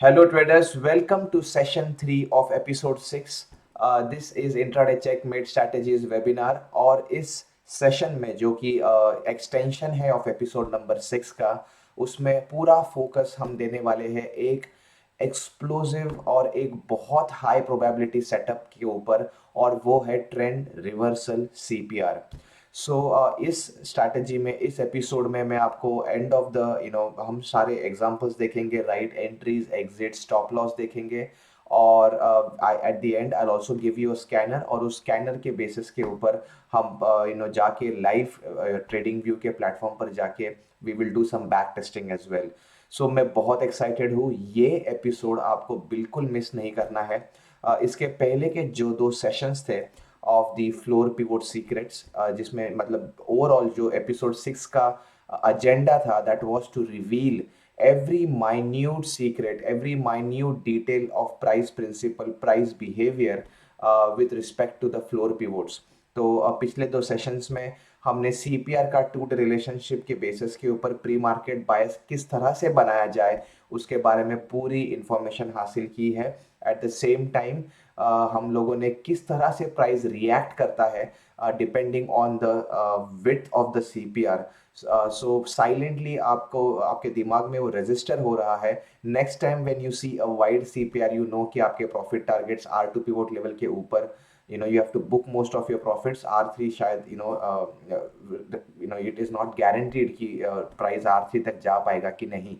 Hello traders, welcome to session 3 of episode 6. This is intraday checkmate strategies webinar और इस session में जो कि एक्सटेंशन है ऑफ एपिसोड नंबर 6 का, उसमें पूरा फोकस हम देने वाले हैं एक एक्सप्लोसिव और एक बहुत हाई प्रोबेबिलिटी सेटअप के ऊपर, और वो है ट्रेंड रिवर्सल सीपीआर। सो इस स्ट्रैटेजी में, इस एपिसोड में मैं आपको एंड ऑफ द हम सारे एग्जांपल्स देखेंगे, right entries, exit, stop loss देखेंगे, और at the end I also give you a scanner, और उस स्कैनर के बेसिस के ऊपर हम जाके लाइव ट्रेडिंग व्यू के प्लेटफॉर्म पर जाके we will do some back testing as well. So मैं बहुत एक्साइटेड हूँ, ये एपिसोड आपको बिल्कुल मिस नहीं करना है। इसके पहले के जो 2 सेशंस थे of the floor pivot secrets, जिसमें मतलब ओवरऑल जो एपिसोड 6 का एजेंडा था, that was to reveal every minute secret, every minute detail of price principle, price behavior with respect to the floor pivots. तो पिछले 2 सेशंस में हमने सीपीआर का टू डे रिलेशनशिप के बेसिस के ऊपर प्री मार्केट बायस किस तरह से बनाया जाए उसके बारे में पूरी इंफॉर्मेशन हासिल की है। एट द सेम टाइम हम लोगों ने किस तरह से प्राइस रिएक्ट करता है depending on the width of the CPR. So silently आपको आपके दिमाग में वो रजिस्टर हो रहा है। Next time when you see a wide CPR, you know कि आपके profit targets are to pivot level के ऊपर, you have to book most of your profits। R3 शायद it is not guaranteed कि प्राइस R3 तक जा पाएगा कि नहीं।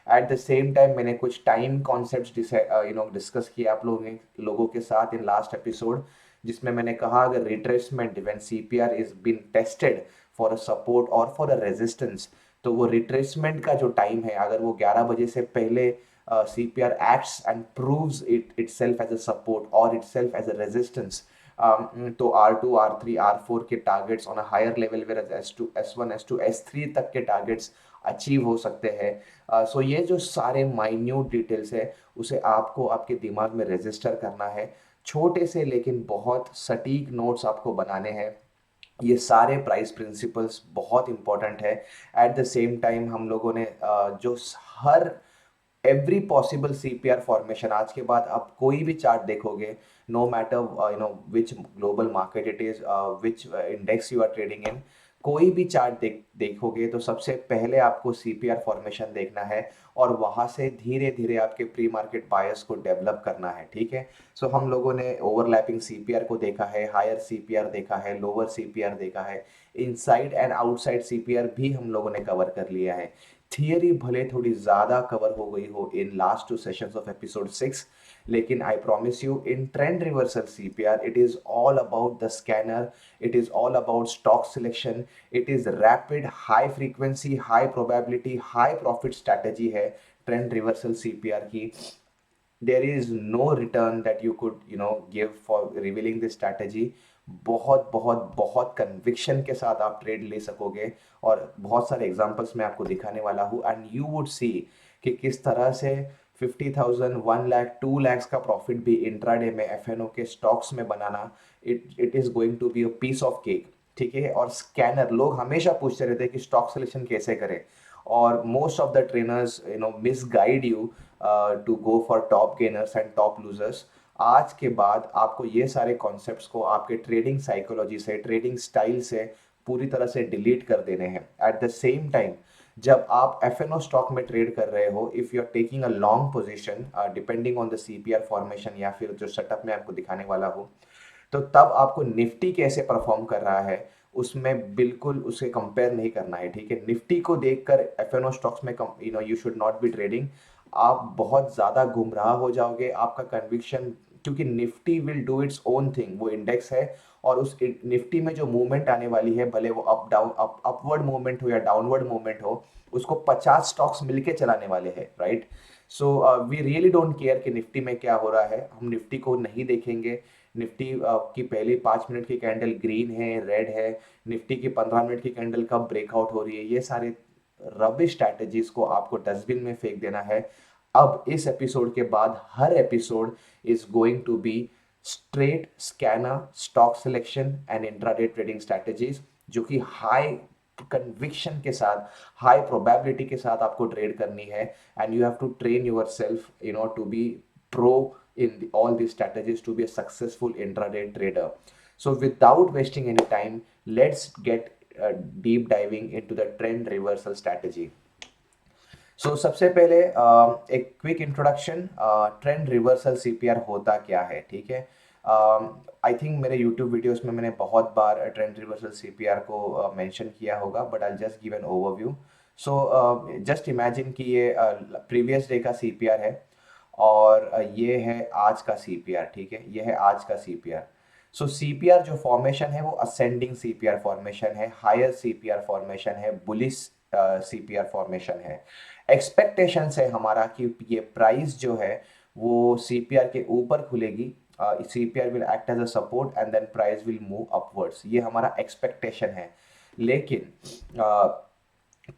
एट द सेम टाइम मैंने कुछ टाइम कॉन्सेप्ट्स डिस्कस किए आप लोगों के साथ इन लास्ट एपिसोड, जिसमें मैंने कहा अगर retracement when CPR is been tested for a support और फॉर अ रेजिस्टेंस, तो वो रिट्रेसमेंट का जो टाइम है, अगर वो 11 बजे से पहले CPR acts and proves itself as a support or itself as a resistance, तो R2, R3, R4 के targets on a higher level, where S2, S1, S2, S3 तक के टारगेट्स अचीव हो सकते हैं। सो ये जो सारे माइन्यूट डिटेल्स है, उसे आपको आपके दिमाग में रजिस्टर करना है। छोटे से लेकिन बहुत सटीक नोट्स आपको बनाने हैं। ये सारे प्राइस प्रिंसिपल्स बहुत इंपॉर्टेंट है। एट द सेम टाइम हम लोगों ने जो हर एवरी पॉसिबल सीपीआर फॉर्मेशन, आज के बाद आप कोई भी चार्ट देखोगे, no matter which global market it is, which index you are trading in, कोई भी चार्ट देखोगे तो सबसे पहले आपको सीपीआर फॉर्मेशन देखना है, और वहां से धीरे धीरे आपके प्री मार्केट बायस को डेवलप करना है। ठीक है। सो हम लोगों ने ओवरलैपिंग सीपीआर को देखा है, हायर सीपीआर देखा है, लोअर सीपीआर देखा है, इनसाइड एंड आउटसाइड सीपीआर भी हम लोगों ने कवर कर लिया है। थियरी भले थोड़ी ज़्यादा कवर हो गई हो in last 2 sessions of episode 6, लेकिन I promise you in trend reversal CPR it is all about the scanner, it is all about stock selection, it is rapid, high frequency, high probability, high profit strategy है trend reversal CPR की। There is no return that you could give for revealing this strategy. बहुत बहुत बहुत conviction के साथ आप trade ले सकोगे, और बहुत सारे एग्जांपल्स मैं आपको दिखाने वाला हूँ, एंड यू वुड सी कि किस तरह से 50,000, 1 लाख, 2 lakhs का प्रॉफिट भी इंट्राडे में एफएनओ के स्टॉक्स में बनाना, it is going to be a piece of cake. ठीक है। और स्कैनर, लोग हमेशा पूछते रहते हैं कि स्टॉक सिलेक्शन कैसे करें, और most of the trainers misguide you to go for top gainers and top losers. आज के बाद आपको ये सारे कॉन्सेप्ट्स को आपके ट्रेडिंग साइकोलॉजी से, ट्रेडिंग स्टाइल से पूरी तरह से डिलीट कर देने हैं। एट द सेम टाइम जब आप एफएनओ स्टॉक में ट्रेड कर रहे हो, if you are taking a long position depending on the CPR formation या फिर जो सेटअप में आपको दिखाने वाला हूँ, तो तब आपको निफ्टी कैसे परफॉर्म कर रहा है उसमें बिल्कुल उसे कंपेयर नहीं करना है। ठीक है। निफ्टी को देखकर एफएनओ स्टॉक्स में you should not be trading. आप बहुत ज़्यादा गुमराह हो जाओगे, आपका कन्विक्शन, क्योंकि Nifty will do its own thing, वो इंडेक्स है, और उस निफ्टी में जो मूवमेंट आने वाली है, भले वो अप डाउन अपवर्ड मूवमेंट हो या डाउनवर्ड मूवमेंट हो, उसको 50 स्टॉक्स मिलके चलाने वाले हैं, right. So we really don't care कि निफ्टी में क्या हो रहा है, हम निफ्टी को नहीं देखेंगे। निफ्टी की पहली 5 मिनट की कैंडल ग्रीन है, रेड है, निफ्टी की 15 मिनट की कैंडल कब ब्रेकआउट हो रही है, ये सारे रबिश स्ट्रैटेजीज को आपको डस्टबिन में फेंक देना है। अब इस एपिसोड के बाद हर episode is going to be straight scanner, stock selection and intraday trading strategies, जो कि हाई कन्विक्शन के साथ, हाई प्रोबेबिलिटी के साथ आपको ट्रेड करनी है, and you have to train yourself to be pro in all these strategies to be a successful intraday trader. So without wasting any time, let's get deep diving into the trend reversal strategy. So सबसे पहले एक quick introduction, trend reversal CPR होता क्या है, ठीक है। I think मेरे YouTube videos में मैंने बहुत बार ट्रेंड रिवर्सल सीपीआर को मेंशन किया होगा, but I just give an overview. So just imagine कि ये प्रीवियस डे का सीपीआर है, और ये है आज का सीपीआर, ठीक है, ये है आज का सीपीआर। सो सीपीआर जो फॉर्मेशन है वो असेंडिंग सीपीआर फॉर्मेशन है, हायर सीपीआर फॉर्मेशन है, बुलिश सीपीआर फॉर्मेशन है। एक्सपेक्टेशन है हमारा कि ये प्राइस जो है वो सीपीआर के ऊपर खुलेगी, CPR will act as a support and then price will move upwards, ये हमारा एक्सपेक्टेशन है। लेकिन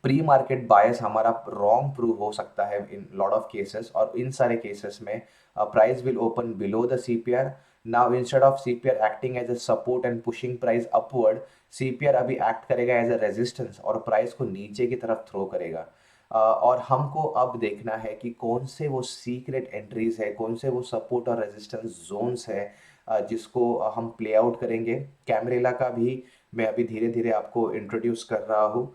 प्री मार्केट बायस हमारा रॉन्ग प्रूव हो सकता है इन लॉट ऑफ केसेस, और इन सारे केसेस में price will open below the CPR. Now instead of CPR acting as a support and pushing price upward, CPR अभी एक्ट करेगा एज अ रेजिस्टेंस और प्राइस को नीचे की तरफ थ्रो करेगा। और हमको अब देखना है कि कौन से वो सीक्रेट एंट्रीज है, कौन से वो सपोर्ट और रेजिस्टेंस जोन्स है जिसको हम प्ले आउट करेंगे। कैमरेला का भी मैं अभी धीरे धीरे आपको इंट्रोड्यूस कर रहा हूँ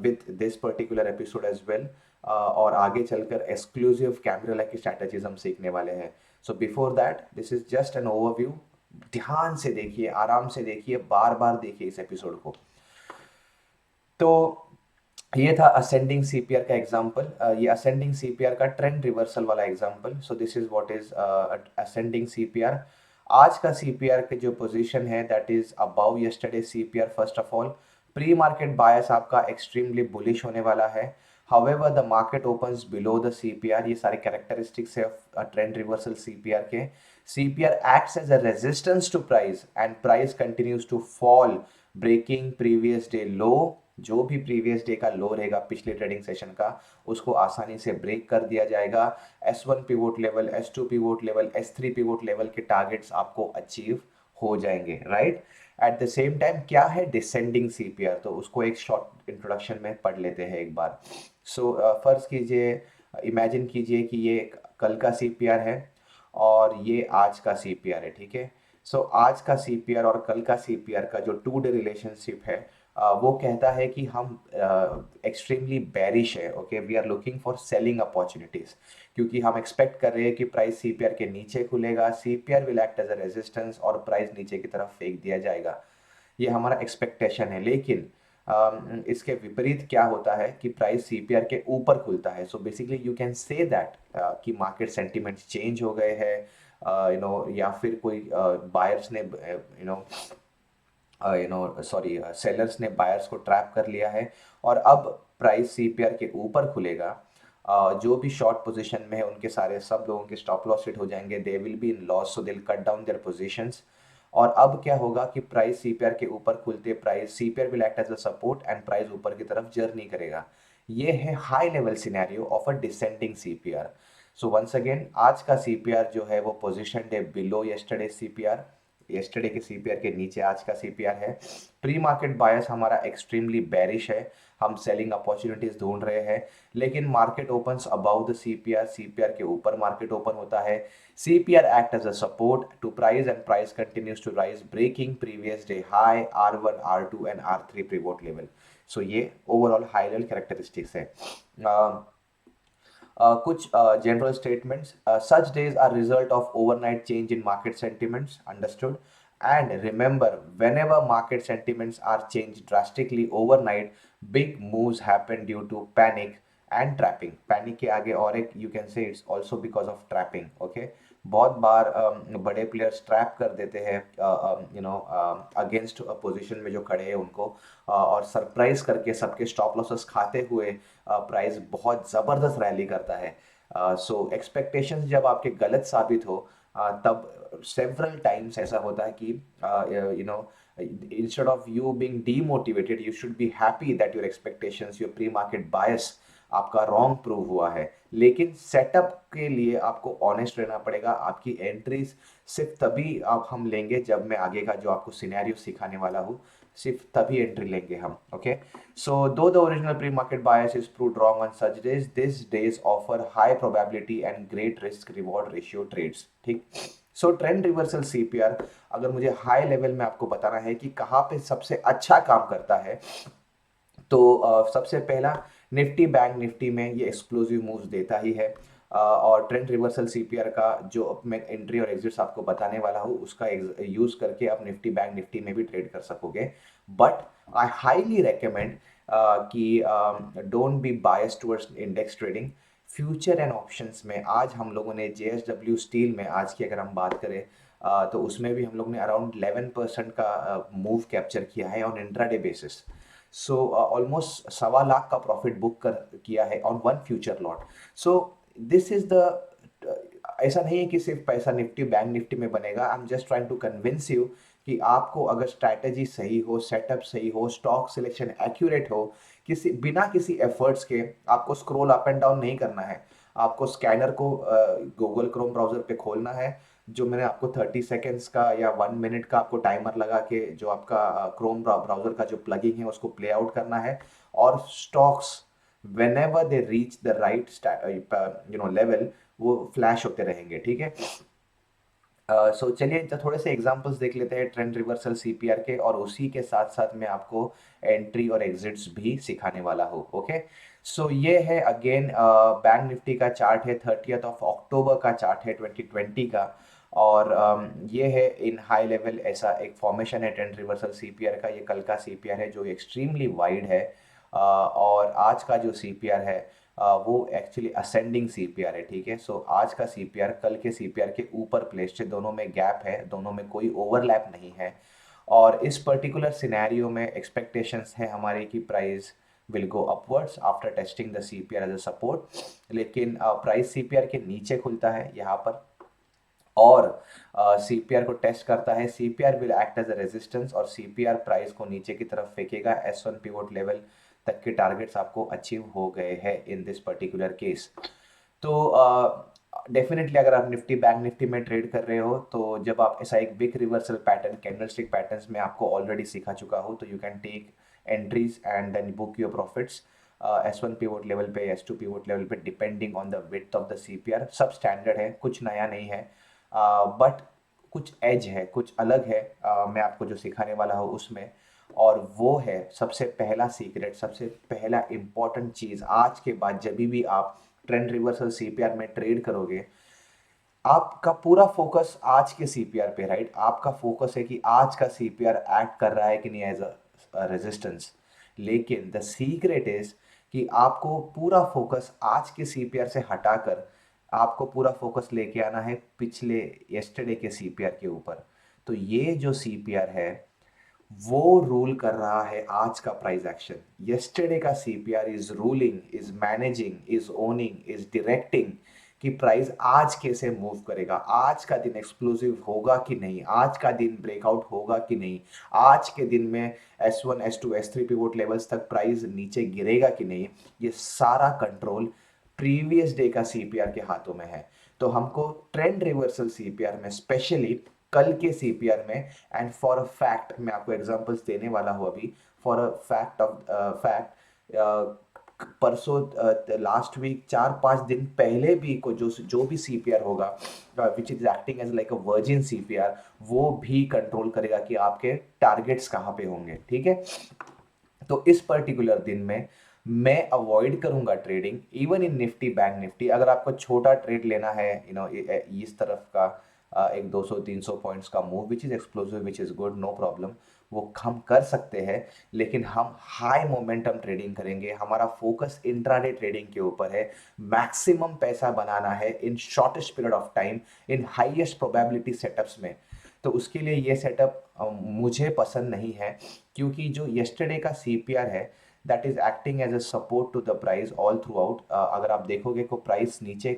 with this particular episode as well, और आगे चलकर एक्सक्लूसिव कैमरेला की स्ट्रैटेजीज हम सीखने वाले हैं। So before that, this is just an overview. ध्यान से देखिए, आराम से देखिए, बार बार देखिए इस एपिसोड को। तो ये था असेंडिंग सीपीआर का एग्जांपल, ये असेंडिंग सीपीआर का ट्रेंड रिवर्सल वाला example. So this is what is ascending CPR. आज का सीपीआर के जो पोजीशन है that is above yesterday CPR. First of all, pre market bias आपका एक्सट्रीमली बुलिश होने वाला है। However the market opens below the CPR, ये सारे कैरेक्टरिस्टिक्स है ट्रेंड रिवर्सल सीपीआर के। CPR acts as a resistance to price and price continues to fall, breaking previous day low. जो भी प्रीवियस डे का लो रहेगा पिछले ट्रेडिंग सेशन का, उसको आसानी से ब्रेक कर दिया जाएगा। S1 pivot level, S2 pivot level, S3 pivot level के टारगेट्स आपको अचीव हो जाएंगे, right. Eight the same time क्या है डिसेंडिंग सीपीआर, तो उसको एक शॉर्ट इंट्रोडक्शन में पढ़ लेते हैं एक बार। सो फर्ज कीजिए, इमेजिन कीजिए कि ये कल का सीपीआर है और ये आज का सीपीआर है, ठीक है। सो आज का सीपीआर और कल का सीपीआर का जो 2 डे रिलेशनशिप है, वो कहता है कि हम एक्सट्रीमली बेरिश है, okay, we are looking for selling opportunities, क्योंकि हम एक्सपेक्ट कर रहे हैं कि प्राइस सीपीआर के नीचे खुलेगा, CPR will act as a resistance और प्राइस नीचे की तरफ फेंक दिया जाएगा। ये हमारा एक्सपेक्टेशन है। लेकिन इसके विपरीत क्या होता है कि प्राइस सीपीआर के ऊपर खुलता है। So basically you can say that कि मार्केट सेंटिमेंट्स चेंज हो गए हैं, या फिर कोई बायर्स ने सॉरी सेलर्स ने बायर्स को ट्रैप कर लिया है, और अब प्राइस सीपीआर के ऊपर खुलेगा। जो भी शॉर्ट पोजीशन में है उनके सारे सब लोगों के स्टॉप लॉस हिट हो जाएंगे, they will be in loss, so they will cut down their positions. और अब क्या होगा कि प्राइस सीपीआर के ऊपर खुलते price CPR will act as a support and price ऊपर की तरफ जर्नी करेगा। ये है high level scenario of a descending CPR. So once again, आज का सीपीआर जो है वो पोजीशन है बिलो यस्टरडे सीपीआर, यस्टरडे के सीपीआर के नीचे आज का सीपीआर है। प्री मार्केट बायस हमारा एक्सट्रीमली बेरिश है, हम सेलिंग अपॉर्चुनिटीज ढूंढ रहे हैं। लेकिन market opens above the CPR, CPR के ऊपर मार्केट ओपन होता है। CPR act as a support to price and price continues to rise, breaking previous day high R1, R2 and R3 pivot level. So ये overall high level characteristics है। कुछ general statements. Such days are result of overnight change in market sentiments. Understood? And remember, whenever market sentiments are changed drastically overnight, big moves happen due to panic and trapping. Panic के आगे और एक you can say it's also because of trapping. Okay? बहुत बार बड़े players trap कर देते हैं against position में जो खड़े हैं उनको, और सरप्राइज करके सबके स्टॉप लॉसेस खाते हुए प्राइस बहुत ज़बरदस्त रैली करता है। सो एक्सपेक्टेशंस जब आपके गलत साबित हो, तब सेवरल टाइम्स ऐसा होता है कि instead of you being demotivated, you should be happy that your expectations, your pre-market bias आपका रॉन्ग प्रूव हुआ है। लेकिन सेटअप के लिए आपको ऑनेस्ट रहना पड़ेगा। आपकी एंट्रीज सिर्फ तभी आप हम लेंगे जब मैं आगे का जो आपको सिनेरियो सिखाने वाला हूँ, सिर्फ तभी एंट्री लेंगे हम। Okay, so though the original pre market bias is proved wrong on such days, this days offer high probability and great risk reward ratio trades. ठीक, सो ट्रेंड रिवर्सल सीपीआर, अगर मुझे हाई लेवल में आपको बताना है कि कहाँ पे सबसे अच्छा काम करता है, तो सबसे पहला निफ्टी बैंक निफ्टी में ये एक्सप्लोसिव मूव्स देता ही है। और ट्रेंड रिवर्सल सीपीआर का जो मैं एंट्री और एग्जिट्स आपको बताने वाला हूँ उसका यूज करके आप निफ्टी बैंक निफ्टी में भी ट्रेड कर सकोगे। बट आई हाईली रेकमेंड कि don't be bias towards index trading. Future and options में आज हम लोगों ने जेएसडब्ल्यू स्टील में आज की अगर हम बात करें, तो उसमें भी हम लोग ने अराउंड 11% का मूव कैप्चर किया है on intraday basis. So almost 1.25 lakh का प्रॉफिट बुक कर किया है on one future lot. So this is the, ऐसा नहीं है कि सिर्फ पैसा निफ्टी बैंक निफ्टी में बनेगा। I am just trying to convince you कि आपको अगर स्ट्रैटेजी सही हो, सेटअप सही हो, स्टॉक सिलेक्शन एक्यूरेट हो, किसी बिना किसी एफर्ट्स के आपको स्क्रॉल अप एंड डाउन नहीं करना है। आपको स्कैनर को गूगल क्रोम ब्राउजर पे खोलना है, जो मैंने आपको 30 सेकेंड्स का या 1 मिनट का आपको टाइमर लगा के जो आपका क्रोम ब्राउजर का जो प्लगिंग है उसको प्ले आउट करना है। और stocks whenever they reach the right level वो फ्लैश होते रहेंगे। ठीक है, सो चलिए थोड़े से एग्जांपल्स देख लेते हैं ट्रेंड रिवर्सल सीपीआर के, और उसी के साथ साथ मैं आपको एंट्री और एग्जिट्स भी सिखाने वाला हूँ। ओके, सो ये है अगेन बैंक निफ्टी का चार्ट है, 30 अक्टूबर का चार्ट है 2020 का। और ये है इन हाई लेवल ऐसा एक फॉर्मेशन है ट्रेंड रिवर्सल सीपीआर का। ये कल का सीपीआर है जो एक्सट्रीमली वाइड है। और आज का जो सीपीआर है वो एक्चुअली असेंडिंग सीपीआर है। ठीक है, सो आज का सीपीआर कल के सीपीआर के ऊपर प्लेस्ड है, दोनों में गैप है, दोनों में कोई ओवरलैप नहीं है। और इस पर्टिकुलर सिनेरियो में एक्सपेक्टेशंस है हमारे कि price will go upwards after testing the CPR as a support. लेकिन प्राइस सीपीआर के नीचे खुलता है यहाँ पर और सीपीआर को टेस्ट करता है, CPR will act as a resistance और सीपीआर प्राइस को नीचे की तरफ फेंकेगा। S1 पिवोट लेवल तक के टारगेट्स आपको अचीव हो गए हैं इन दिस पर्टिकुलर केस। तो डेफिनेटली अगर आप निफ्टी बैंक निफ्टी में ट्रेड कर रहे हो, तो जब आप ऐसा एक big reversal pattern candlestick patterns में आपको ऑलरेडी सिखा चुका हो, तो you can take entries and then book your profits S1 pivot level पे, S2 पिवोट लेवल पे, depending on the width of the CPR. सब स्टैंडर्ड है, कुछ नया नहीं है, बट कुछ एज है, कुछ अलग है मैं आपको जो सिखाने वाला हूँ उसमें। और वो है सबसे पहला सीक्रेट, सबसे पहला इंपॉर्टेंट चीज़ आज के बाद जब भी आप ट्रेंड रिवर्सल सीपीआर में ट्रेड करोगे, आपका पूरा फोकस आज के सीपीआर पे, राइट? आपका फोकस है कि आज का सीपीआर एक्ट कर रहा है कि नहीं एज अ रेजिस्टेंस। लेकिन द सीक्रेट इज कि आपको पूरा फोकस आज के सीपीआर से हटाकर आपको पूरा फोकस लेके आना है पिछले यस्टरडे के सीपीआर के ऊपर। तो ये जो सीपीआर है वो रूल कर रहा है आज का प्राइस एक्शन। यस्टरडे का CPR is ruling, is managing, is owning, is directing कि प्राइस आज कैसे मूव करेगा, आज का दिन एक्सप्लोसिव होगा कि नहीं, आज का दिन ब्रेकआउट होगा कि नहीं, आज के दिन में S1 S2 S3 pivot levels तक प्राइस नीचे गिरेगा कि नहीं। ये सारा कंट्रोल प्रीवियस डे का सीपीआर के हाथों में है। तो हमको ट्रेंड रिवर्सल सीपीआर में स्पेशली कल के सीपीआर में, एंड फॉर अ फैक्ट मैं आपको एग्जांपल्स देने वाला हूँ अभी, for a fact of fact परसों लास्ट वीक 4-5 दिन पहले भी को जो जो भी सीपीआर होगा which is acting as like a virgin CPR, वो भी कंट्रोल करेगा कि आपके टारगेट्स कहाँ पे होंगे। ठीक है, तो इस पर्टिकुलर दिन में मैं अवॉइड करूंगा trading even in Nifty bank Nifty. अगर आपको छोटा ट्रेड लेना है इस तरफ का एक 200-300 पॉइंट्स का move which is explosive which is good, no problem, वो हम कर सकते हैं। लेकिन हम हाई मोमेंटम ट्रेडिंग करेंगे, हमारा फोकस इंट्राडे ट्रेडिंग के ऊपर है। मैक्सिमम पैसा बनाना है in shortest period of time in highest probability setups में। तो उसके लिए ये सेटअप मुझे पसंद नहीं है, क्योंकि जो यस्टरडे का सीपीआर है that is acting as a support to the price all throughout. अगर आप देखोगे को प्राइस नीचे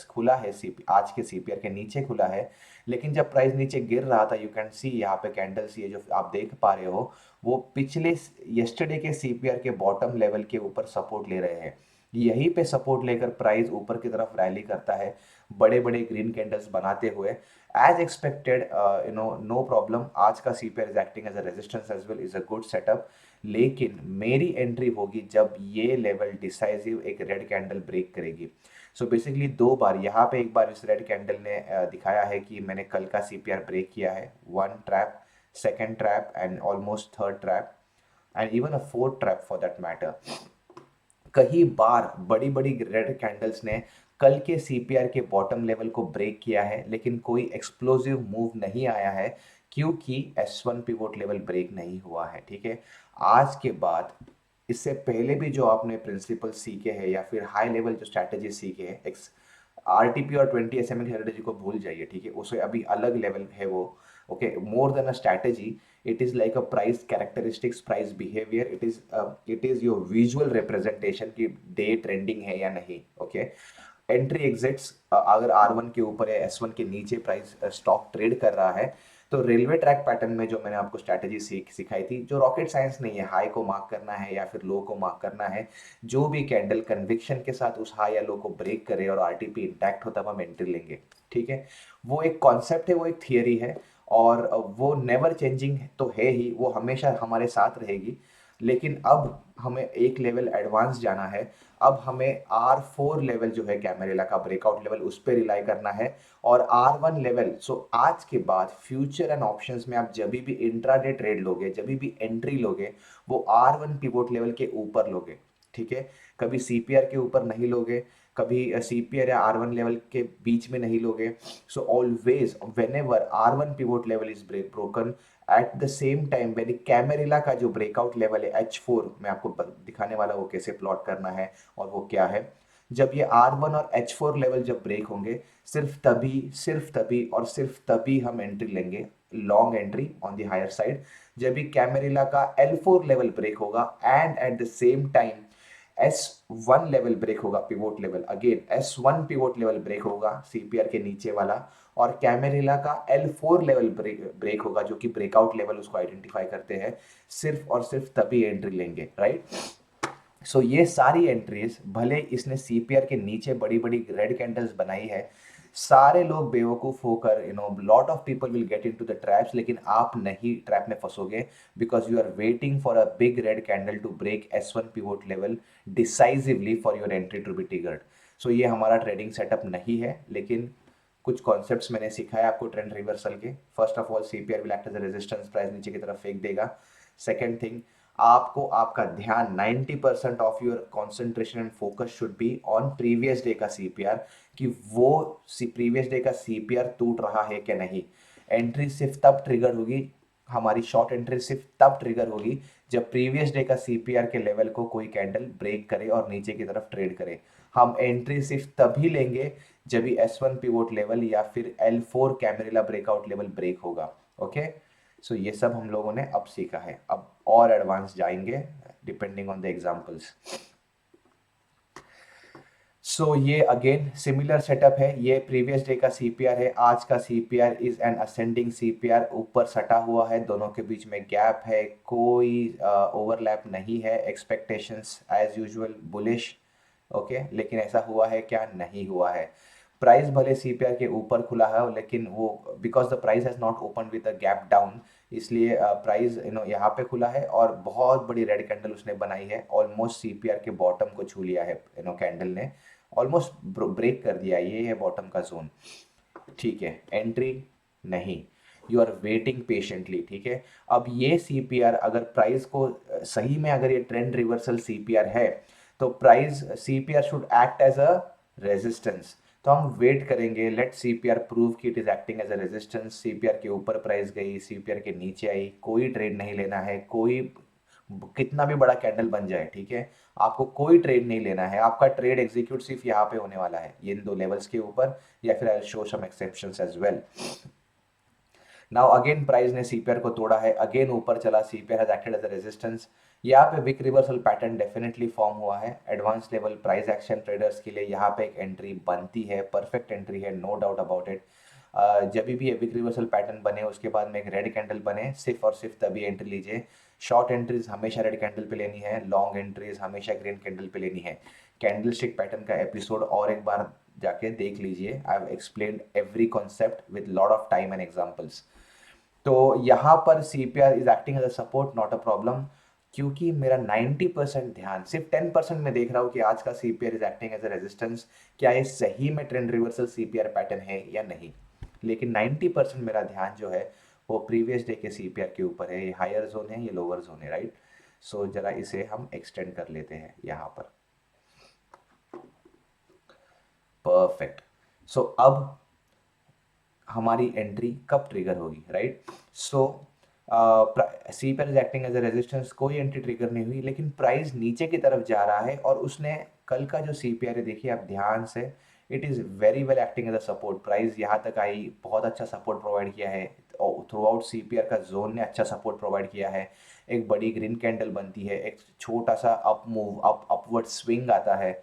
खुला है, आज के सीपीआर के नीचे खुला है, लेकिन जब प्राइस नीचे गिर रहा था, यू कैन सी यहाँ पे कैंडल्स ये जो आप देख पा रहे हो वो पिछले यस्टरडे के सीपीआर के बॉटम लेवल के ऊपर सपोर्ट ले रहे हैं। यहीं पे सपोर्ट लेकर प्राइस ऊपर की तरफ रैली करता है, बड़े बड़े ग्रीन कैंडल्स बनाते हुए। एज एक्सपेक्टेड, नो प्रॉब्लम, आज का CPR is acting as a resistance as well, is a good setup. लेकिन मेरी एंट्री होगी जब ये लेवल डिसाइसिव एक रेड कैंडल ब्रेक करेगी। सो बेसिकली दो बार, यहाँ पे एक बार इस रेड कैंडल ने दिखाया है कि मैंने कल का सीपीआर ब्रेक किया है। One trap, second trap and almost third trap and even a fourth trap for that matter. कई बार बड़ी बड़ी रेड कैंडल्स ने कल के सीपीआर के बॉटम लेवल को ब्रेक किया है, लेकिन कोई एक्सप्लोसिव मूव नहीं आया है क्योंकि S1 पिवोट लेवल ब्रेक नहीं हुआ है। ठीक है, आज के बाद इससे पहले भी जो आपने प्रिंसिपल सीखे हैं या फिर हाई लेवल जो स्ट्रैटेजी सीखे हैं, आरटीपी और 20 SMA की स्ट्रैटेजी को भूल जाइए। ठीक है, उसे अभी अलग लेवल है वो। Okay, more than a strategy, it is like a price characteristics, price behavior, it is your visual representation कि डे ट्रेंडिंग है या नहीं। ओके, एंट्री एग्जिट्स, अगर R1 के ऊपर या S1 के नीचे प्राइस स्टॉक ट्रेड कर रहा है, तो रेलवे ट्रैक पैटर्न में जो मैंने आपको स्ट्रैटेजी सिखाई थी, जो रॉकेट साइंस नहीं है, हाई को मार्क करना है या फिर लो को मार्क करना है, जो भी कैंडल कन्विक्शन के साथ उस हाई या लो को ब्रेक करे और आरटीपी इंटैक्ट होता है, हम एंट्री लेंगे। ठीक है, वो एक कॉन्सेप्ट है, वो एक थियरी है, और वो नेवर चेंजिंग तो है ही, वो हमेशा हमारे साथ रहेगी। लेकिन अब हमें एक लेवल एडवांस जाना है। अब हमें R4 लेवल जो है कैमेरेला का ब्रेकआउट लेवल, उस पर रिलाई करना है, और R1 लेवल। सो आज के बाद फ्यूचर एंड ऑप्शंस में आप जब भी इंट्राडे ट्रेड लोगे, जब भी एंट्री लोगे, वो R1 पिवोट लेवल के ऊपर लोगे। ठीक है, कभी सीपीआर के ऊपर नहीं लोगे, कभी सीपीआर या R1 लेवल के बीच में नहीं लोगे। So always whenever R1 pivot level is broken, at the same time when कैमेरिला का जो ब्रेकआउट लेवल है H4, मैं आपको दिखाने वाला वो कैसे प्लॉट करना है और वो क्या है। जब ये R1 और H4 लेवल जब ब्रेक होंगे, सिर्फ तभी हम एंट्री लेंगे, long entry on the higher side, जब भी कैमेरिला का L4 लेवल ब्रेक होगा and at the same time S1 level break होगा, pivot level, again S1 pivot level break होगा सीपीआर के नीचे वाला, और कैमेरिला का L4 लेवल ब्रेक होगा, जो कि ब्रेकआउट लेवल उसको आइडेंटिफाई करते हैं। सिर्फ और सिर्फ तभी एंट्री लेंगे, राइट। सो ये सारी एंट्रीज, भले इसने सीपीआर के नीचे बड़ी बड़ी रेड कैंडल्स बनाई है, सारे लोग बेवकूफ होकर, lot of people will get into the traps, लेकिन आप नहीं ट्रैप में फंसोगे, because you are waiting for a big red candle to break S1 pivot level decisively for your entry to be triggered. So ये हमारा trading setup नहीं है, लेकिन कुछ कॉन्सेप्ट्स मैंने सिखाया आपको ट्रेंड रिवर्सल के। First of all, CPR will act as a resistance, price नीचे की तरफ फेंक देगा। सेकेंड थिंग, आपको आपका ध्यान 90% of your concentration and focus should be on previous day का सीपीआर, कि वो प्रीवियस डे का सीपीआर टूट रहा है क्या नहीं। एंट्री सिर्फ तब ट्रिगर होगी, हमारी शॉर्ट एंट्री सिर्फ तब ट्रिगर होगी जब प्रीवियस डे का सीपीआर के लेवल को कोई कैंडल ब्रेक करे और नीचे की तरफ ट्रेड करे। हम एंट्री सिर्फ तभी लेंगे जब भी S1 पिवोट लेवल या फिर L4 कैमेरिला ब्रेकआउट लेवल ब्रेक होगा। ओके, सो ये सब हम लोगों ने अब सीखा है, अब और एडवांस जाएंगे डिपेंडिंग ऑन द एग्जांपल्स। सो ये अगेन सिमिलर सेटअप है, ये प्रीवियस डे का सीपीआर है, आज का CPR is an ascending CPR, ऊपर सटा हुआ है, दोनों के बीच में गैप है, कोई ओवरलैप नहीं है, expectations as usual bullish. Okay, लेकिन ऐसा हुआ है क्या? नहीं हुआ है। प्राइस भले सीपीआर के ऊपर खुला है, लेकिन वो because the price has not open with a gap down, इसलिए प्राइस यहाँ पे खुला है और बहुत बड़ी रेड कैंडल उसने बनाई है, ऑलमोस्ट सीपीआर के बॉटम को छू लिया है, कैंडल ने ऑलमोस्ट ब्रेक कर दिया, ये है बॉटम का जोन। ठीक है, एंट्री नहीं, यू आर वेटिंग पेशेंटली। ठीक है, अब ये सीपीआर अगर प्राइस को सही में, अगर ये ट्रेंड रिवर्सल सीपीआर है, तो price CPR should act as a resistance. तो हम वेट करेंगे, लेट सीपीआर प्रूव कि it is acting as a resistance. CPR के ऊपर प्राइस गई, सीपीआर के नीचे आई, कोई ट्रेड नहीं लेना है, कोई कितना भी बड़ा कैंडल बन जाए। ठीक है, आपको कोई ट्रेड नहीं लेना है, आपका ट्रेड एग्जीक्यूट सिर्फ यहाँ पे होने वाला है, इन दो लेवल्स के ऊपर, या फिर I show some exceptions as well. Now again price ने सीपीआर को तोड़ा है, अगेन ऊपर चला, CPR has acted as a resistance. यहाँ पे wick reversal pattern definitely form हुआ है, advance level price action traders के लिए यहाँ पे एक एंट्री बनती है, परफेक्ट एंट्री है, नो डाउट अबाउट इट। जब भी ये विक रिवर्सल पैटर्न बने, उसके बाद में एक रेड कैंडल बने, सिर्फ और सिर्फ तभी एंट्री लीजिए। शॉर्ट एंट्रीज हमेशा रेड कैंडल पे लेनी है, लॉन्ग एंट्रीज हमेशा ग्रीन कैंडल पे लेनी है। कैंडलस्टिक पैटर्न का एपिसोड और एक बार जाके देख लीजिए। I have explained every concept with lot of time and examples. तो यहाँ पर CPR is acting as a support, not a problem, क्योंकि मेरा 90% ध्यान, सिर्फ 10% में देख रहा हूँ कि आज का CPR is acting as a resistance, क्या ये सही में ट्रेंड रिवर्सल CPR पैटर्न है या नहीं। लेकिन 90% मेरा ध्यान जो है वो प्रीवियस डे के CPR के ऊपर है। ये हायर जोन है, ये लोअर जोन है, राइट। सो जरा इसे हम एक्सटेंड कर लेते हैं यहाँ पर। परफेक्ट। सो अब हमारी एंट्री कब ट्रिगर होगी, right. So CPR is acting as a resistance, कोई एंट्री ट्रिगर नहीं हुई, लेकिन प्राइस नीचे की तरफ जा रहा है और उसने कल का जो CPR है, देखिए आप ध्यान से, it is very well acting as a support. Price यहाँ तक आई, बहुत अच्छा सपोर्ट प्रोवाइड किया है, और थ्रू आउट CPR का जोन ने अच्छा सपोर्ट प्रोवाइड किया है। एक बड़ी ग्रीन कैंडल बनती है, एक छोटा सा अप मूव, अपवर्ड स्विंग आता है,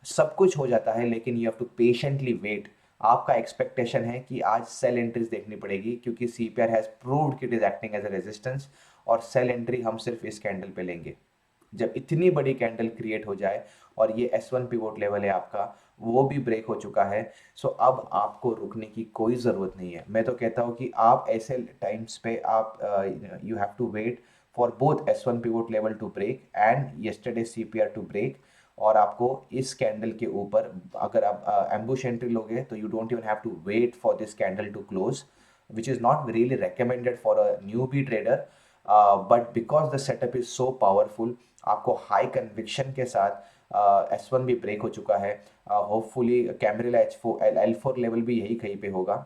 सब कुछ हो जाता है, लेकिन you have to patiently wait. आपका एक्सपेक्टेशन है कि आज सेल एंट्रीज देखनी पड़ेगी, क्योंकि CPR हैज प्रूव्ड कि it is acting as a resistance, और सेल एंट्री हम सिर्फ इस कैंडल पे लेंगे। जब इतनी बड़ी कैंडल क्रिएट हो जाए, और ये S1 पिवोट लेवल है आपका, वो भी ब्रेक हो चुका है, सो अब आपको रुकने की कोई ज़रूरत नहीं है। मैं तो कहता हूँ कि आप ऐसे टाइम्स पे आप you have to wait for both S1 pivot level to break and yesterday CPR to break. और आपको इस कैंडल के ऊपर, अगर आप एम्बुश एंट्री लोगे, तो you don't even have to wait for this candle to close, which is not really recommended for a newbie trader, but because the setup is so powerful, आपको हाई कन्विक्शन के साथ S1 भी break हो चुका है, hopefully कैमरेला L4 level भी यही कहीं पे होगा,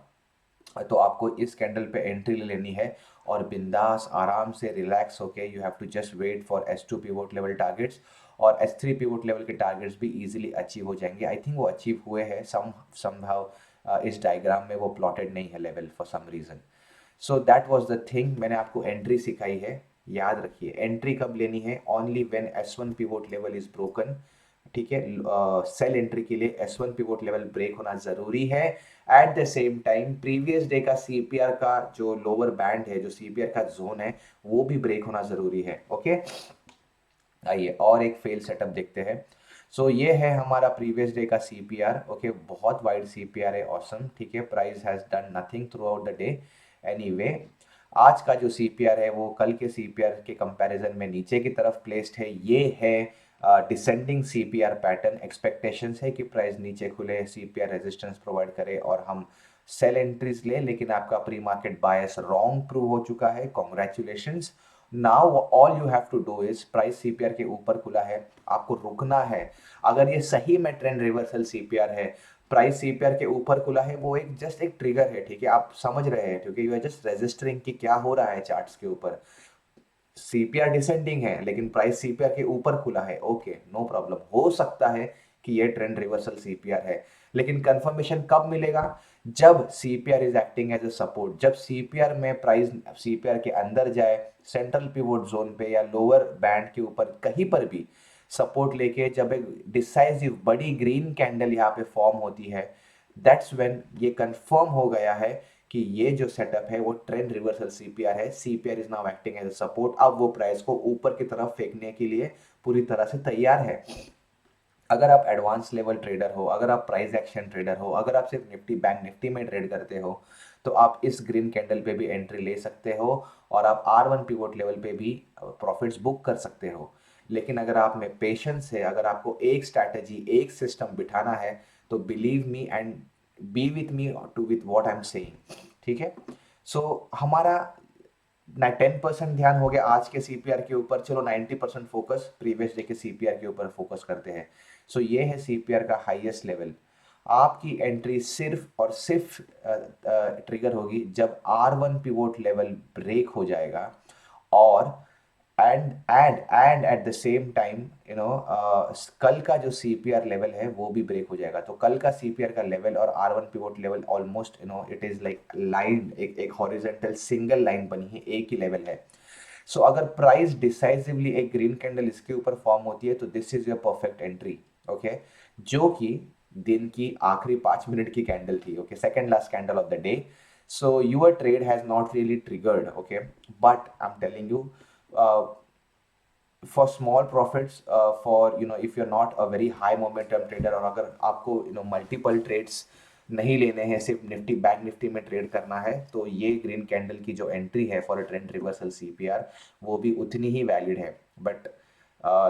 तो आपको इस कैंडल पे एंट्री ले लेनी है, और बिंदास आराम से रिलैक्स होके you have to just wait for S2 pivot level targets, और S3 पिवोट लेवल के टारगेट्स भी इजीली अचीव हो जाएंगे। आई थिंक वो अचीव हुए हैं समहाउ, इस डायग्राम में वो प्लॉटेड नहीं है level for some reason. So that was the thing, मैंने आपको एंट्री सिखाई है। याद रखिए एंट्री कब लेनी है, only when S1 pivot level is broken, ठीक है। सेल एंट्री के लिए S1 पिवोट लेवल ब्रेक होना जरूरी है। At the same time previous day का CPR का जो लोअर बैंड है, जो CPR का जोन है, वो भी ब्रेक होना जरूरी है। ओके, आइए और एक फेल सेटअप देखते हैं। सो ये है हमारा प्रीवियस डे का CPR। ओके, बहुत वाइड CPR है, ऑसम, ठीक है। Price has done nothing through out the day. Anyway, आज का जो CPR है वो कल के CPR के कंपैरिजन में नीचे की तरफ प्लेस्ड है। ये है डिसेंडिंग CPR पैटर्न। एक्सपेक्टेशंस है कि प्राइस नीचे खुले, CPR रेजिस्टेंस प्रोवाइड करे और हम सेल एंट्रीज ले, लेकिन आपका pre market bias wrong prove हो चुका है। Congratulations. Now all you have to do is, price CPR के ऊपर खुला है, आपको रुकना है। अगर ये सही में ट्रेंड रिवर्सल CPR है, प्राइस CPR के ऊपर खुला है, वो एक जस्ट एक ट्रिगर है, ठीक है, आप समझ रहे हैं, क्योंकि यू आर जस्ट रजिस्टरिंग कि क्या हो रहा है चार्ट्स के ऊपर। CPR डिसेंडिंग है, लेकिन प्राइस CPR के ऊपर खुला है, ओके, नो प्रॉब्लम। हो सकता है कि ये ट्रेंड रिवर्सल CPR है, लेकिन कंफर्मेशन कब मिलेगा, जब CPR is acting as a support. जब CPR में प्राइस CPR के अंदर जाए, सेंट्रल पिवोट जोन पे या लोअर बैंड के ऊपर कहीं पर भी सपोर्ट लेके, जब एक डिसाइसिव बड़ी ग्रीन कैंडल यहाँ पे फॉर्म होती है, दैट्स व्हेन ये कंफर्म हो गया है कि ये जो सेटअप है वो ट्रेंड रिवर्सल CPR है। CPR is now acting as a support. अब वो प्राइस को ऊपर की तरफ फेंकने के लिए पूरी तरह से तैयार है। अगर आप एडवांस लेवल ट्रेडर हो, अगर आप प्राइस एक्शन ट्रेडर हो, अगर आप सिर्फ निफ्टी बैंक निफ्टी में ट्रेड करते हो, तो आप इस ग्रीन कैंडल पे भी एंट्री ले सकते हो, और आप R1 पिवोट लेवल पे भी प्रॉफिट्स बुक कर सकते हो। लेकिन अगर आप में पेशेंस है, अगर आपको एक स्ट्रैटेजी, एक सिस्टम बिठाना है, तो believe me and be with me to with what I am saying, ठीक है। सो हमारा ना 10% ध्यान हो गया आज के CPR के ऊपर, चलो 90% फोकस प्रीवियस डे के CPR के ऊपर फोकस करते हैं। सो ये है CPR का हाईएस्ट लेवल। आपकी एंट्री सिर्फ और सिर्फ ट्रिगर होगी जब R1 पिवोट लेवल ब्रेक हो जाएगा, और and at the same time कल का जो CPR लेवल है वो भी ब्रेक हो जाएगा। तो कल का CPR का लेवल और R1 pivot level almost it is like line, एक हॉरिजॉन्टल सिंगल लाइन बनी है, एक ही लेवल है। सो अगर प्राइस डिसाइसिवली एक ग्रीन कैंडल इसके ऊपर फॉर्म होती है, तो this is your perfect entry. Okay, जो कि दिन की आखिरी 5 मिनट की कैंडल थी, okay, second last candle of the day. So your trade has not really triggered, okay, but I am telling you, for small profits, for if you are not a very high momentum trader, और अगर आपको multiple trades नहीं लेने हैं, सिर्फ Nifty bank Nifty में trade करना है, तो ये ग्रीन कैंडल की जो एंट्री है for a trend reversal CPR वो भी उतनी ही वैलिड है। बट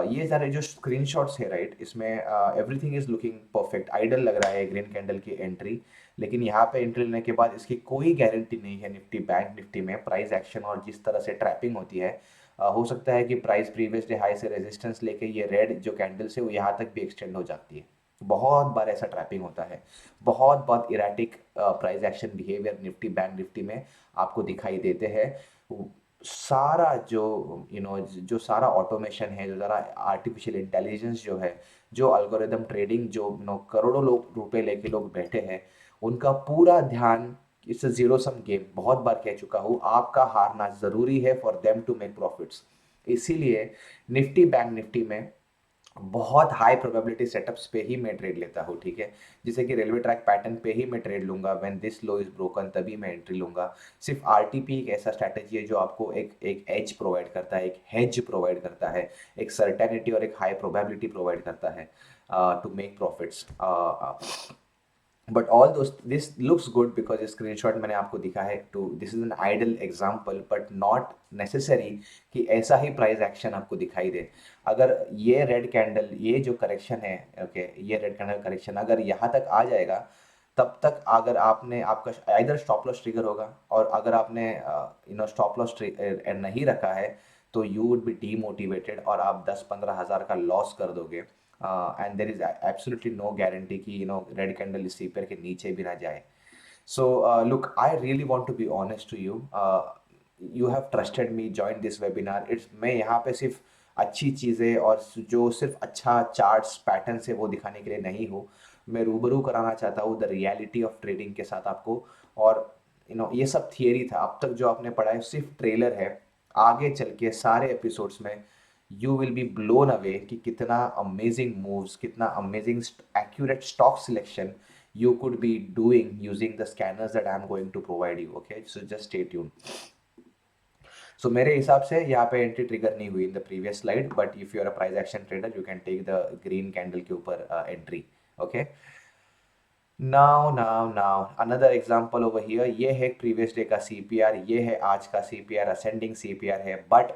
ये सारे जो स्क्रीनशॉट्स है राइट, इसमें everything is looking perfect, ideal लग रहा है ग्रीन कैंडल की एंट्री। लेकिन यहाँ पे एंट्री लेने के बाद इसकी कोई गारंटी नहीं है निफ्टी बैंक निफ्टी में प्राइस एक्शन, और जिस तरह से ट्रैपिंग होती है हो सकता है कि प्राइस प्रीवियस डे हाई से रेजिस्टेंस लेके ये रेड जो कैंडल्स है वो यहाँ तक भी एक्सटेंड हो जाती है। बहुत बार ऐसा ट्रैपिंग होता है, बहुत बहुत erratic price action behaviour Nifty bank Nifty में आपको दिखाई देते हैं। सारा जो जो सारा ऑटोमेशन है, जो सारा आर्टिफिशियल इंटेलिजेंस जो है, जो अल्गोरिदम ट्रेडिंग, जो करोड़ों लोग रुपए लेके लोग बैठे हैं, उनका पूरा ध्यान, it's a zero sum game, बहुत बार कह चुका हूँ, आपका हारना जरूरी है for them to make profits. इसीलिए निफ्टी बैंक निफ्टी में बहुत हाई प्रोबेबिलिटी सेटअप्स पे ही मैं ट्रेड लेता हूँ, ठीक है। जैसे कि रेलवे ट्रैक पैटर्न पे ही मैं ट्रेड लूंगा, when this low is broken तभी मैं एंट्री लूंगा। सिर्फ आरटीपी एक ऐसा स्ट्रैटेजी है जो आपको एक एक एज प्रोवाइड करता है, एक हेज प्रोवाइड करता है, एक सर्टेनिटी और एक हाई प्रोबेबिलिटी प्रोवाइड करता है to make profits. But all those this looks good because screenshot मैंने आपको दिखा है, to this is an ideal example, but not necessary कि ऐसा ही प्राइस एक्शन आपको दिखाई दे। अगर ये रेड कैंडल, ये जो करेक्शन है, ओके, ये रेड कैंडल करेक्शन अगर यहाँ तक आ जाएगा, तब तक अगर आपने आपका इधर स्टॉप लॉस ट्रिगर होगा, और अगर आपने स्टॉप लॉस नहीं रखा है, तो यू वुड बी डीमोटिवेटेड और आप 10-15 हज़ार का लॉस कर दोगे। And there is absolutely no guarantee कि रेड कैंडल इस सीपर के नीचे भी ना जाए। So look, I really want to be honest to you, you have trusted me, join this webinar. It's मैं यहाँ पे सिर्फ अच्छी चीज़ें और जो सिर्फ अच्छा चार्ट्स पैटर्न से वो दिखाने के लिए नहीं हूँ, मैं रूबरू कराना चाहता हूँ द रियलिटी ऑफ ट्रेडिंग के साथ आपको। और ये सब थियरी था, अब तक जो आपने पढ़ा है सिर्फ ट्रेलर है। आगे चल के सारे एपिसोड्स में you will B blown away कि कितना अमेजिंग मूव्स, कितना amazing accurate stock selection you could be doing using the scanners that I'm going to provide you. Okay, so just stay tuned. So मेरे हिसाब से यहाँ पे entry trigger नहीं हुई in the previous slide, but if you are a price action trader you can take the green candle के ऊपर entry. Okay, now another example over here, ये है प्रीवियस डे का सीपीआर, ये है आज का सीपीआर, असेंडिंग सीपीआर है, but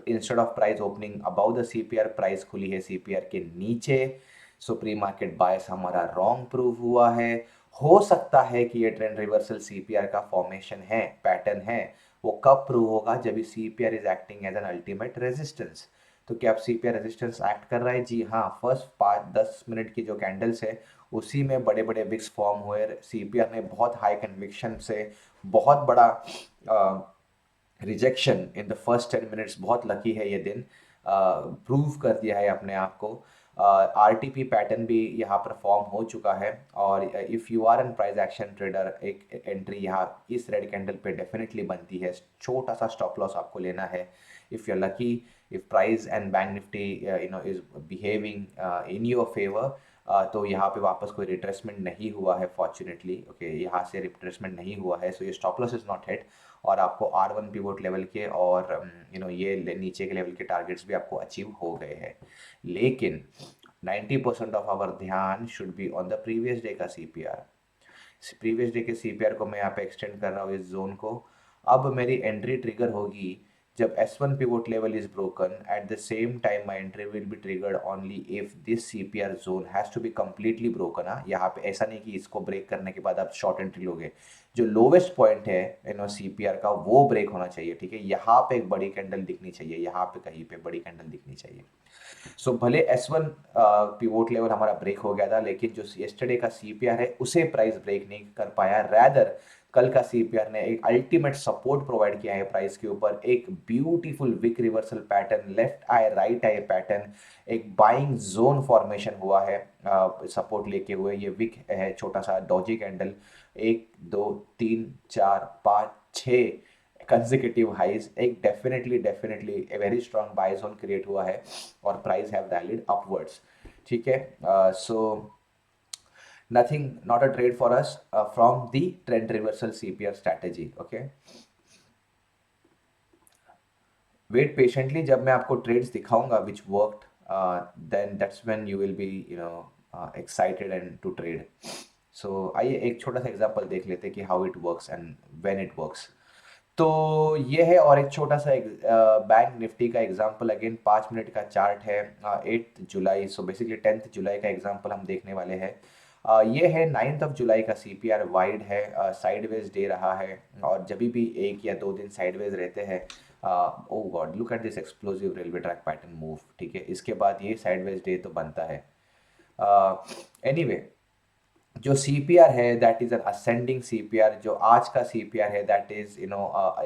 instead of price opening about the CPR, price खुली है सीपीआर के नीचे। सो प्री मार्केट बायस हमारा रॉन्ग प्रूव हुआ है। हो सकता है कि ये ट्रेंड रिवर्सल सीपीआर का फॉर्मेशन है, पैटर्न है। वो कब प्रूव होगा? जब CPR is acting as an ultimate resistance. तो क्या अब सीपीआर रेजिस्टेंस एक्ट कर रहा है? जी हाँ, फर्स्ट 5-10 मिनट की जो कैंडल्स है उसी में बड़े बड़े विक्स फॉर्म हुए, सीपीआर ने बहुत हाई कन्विक्शन से बहुत बड़ा rejection in the first 10 minutes, बहुत लकी है ये दिन, प्रूव कर दिया है अपने आप को। आरटीपी पैटर्न भी यहाँ पर फॉर्म हो चुका है, और if you are an price action trader, एक एंट्री यहाँ इस रेड कैंडल पे डेफिनेटली बनती है। छोटा सा स्टॉप लॉस आपको लेना है। If you are lucky, if price and bank Nifty is behaving in your favour, तो यहाँ पे वापस कोई रिट्रेसमेंट नहीं हुआ है फॉर्चुनेटली। ओके, यहाँ से रिट्रेसमेंट नहीं हुआ है, सो ये stop loss is not hit, और आपको R1 पिवोट लेवल के और ये नीचे के लेवल के टारगेट्स भी आपको अचीव हो गए हैं। लेकिन 90% ऑफ आवर ध्यान should be on the previous day का सीपीआर। प्रीवियस डे के सीपीआर को मैं यहाँ पे एक्सटेंड कर रहा हूँ इस जोन को। अब मेरी एंट्री ट्रिगर होगी जब S1 pivot level is broken. At the same time my entry will be triggered only if this CPR zone has to be completely broken। हाँ, यहाँ पे ऐसा नहीं कि इसको ब्रेक करने के बाद आप शॉर्ट एंट्री लोगे। जो लोवेस्ट पॉइंट है सीपीआर का वो ब्रेक होना चाहिए, ठीक है। यहाँ पे एक बड़ी कैंडल दिखनी चाहिए, यहाँ पे कहीं पे बड़ी कैंडल दिखनी चाहिए। सो भले S1 पिवोट लेवल हमारा ब्रेक हो गया था, लेकिन जो येस्टरडे का सीपीआर है उसे प्राइस ब्रेक नहीं कर पाया। रैदर कल का सीपीआर ने एक अल्टीमेट सपोर्ट प्रोवाइड किया है प्राइस के ऊपर, एक beautiful wick reversal pattern, left eye right eye pattern, एक बाइंग जोन फॉर्मेशन हुआ है सपोर्ट लेके हुए। ये विक है छोटा सा डॉजी कैंडल, 1 2 3 4 5 6 कंसेक्यूटिव हाइज, एक definitely a very strong bye zone create हुआ है, और प्राइस हैव रैलीड अपवर्ड्स, ठीक है। सो nothing, not a trade for us from the trend reversal CPR strategy। Okay, wait patiently, जब मैं आपको ट्रेड्स दिखाऊंगा which worked, then that's when you will be excited and to trade. So आइए एक छोटा सा एग्जांपल देख लेते हैं कि how it works and when it works. तो ये है, और एक छोटा सा बैंक निफ्टी का एग्जांपल, अगेन 5 मिनट का चार्ट है, 8 जुलाई, सो बेसिकली 10 जुलाई का एग्जांपल हम देखने वाले हैं। ये है 9 जुलाई का सीपीआर, वाइड है, साइडवेज दे रहा है, और जब भी 1 या 2 दिन साइडवेज रहते हैं, oh god look at this explosive railway track pattern move, ठीक है, इसके बाद ये साइडवेज डे तो बनता है। एनीवे, जो सीपीआर है that is an ascending CPR, जो आज का सीपीआर है that is in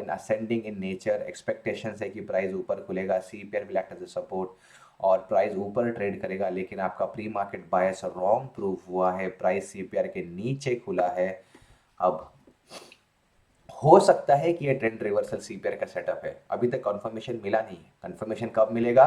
ascending in nature. Expectations है कि प्राइस ऊपर खुलेगा, CPR will act as a support, और प्राइस ऊपर ट्रेड करेगा, लेकिन आपका pre market bias wrong prove हुआ है, प्राइस सीपीआर के नीचे खुला है। अब हो सकता है कि ये ट्रेंड रिवर्सल सीपीआर का सेटअप है, अभी तक कंफर्मेशन मिला नहीं है। कंफर्मेशन कब मिलेगा?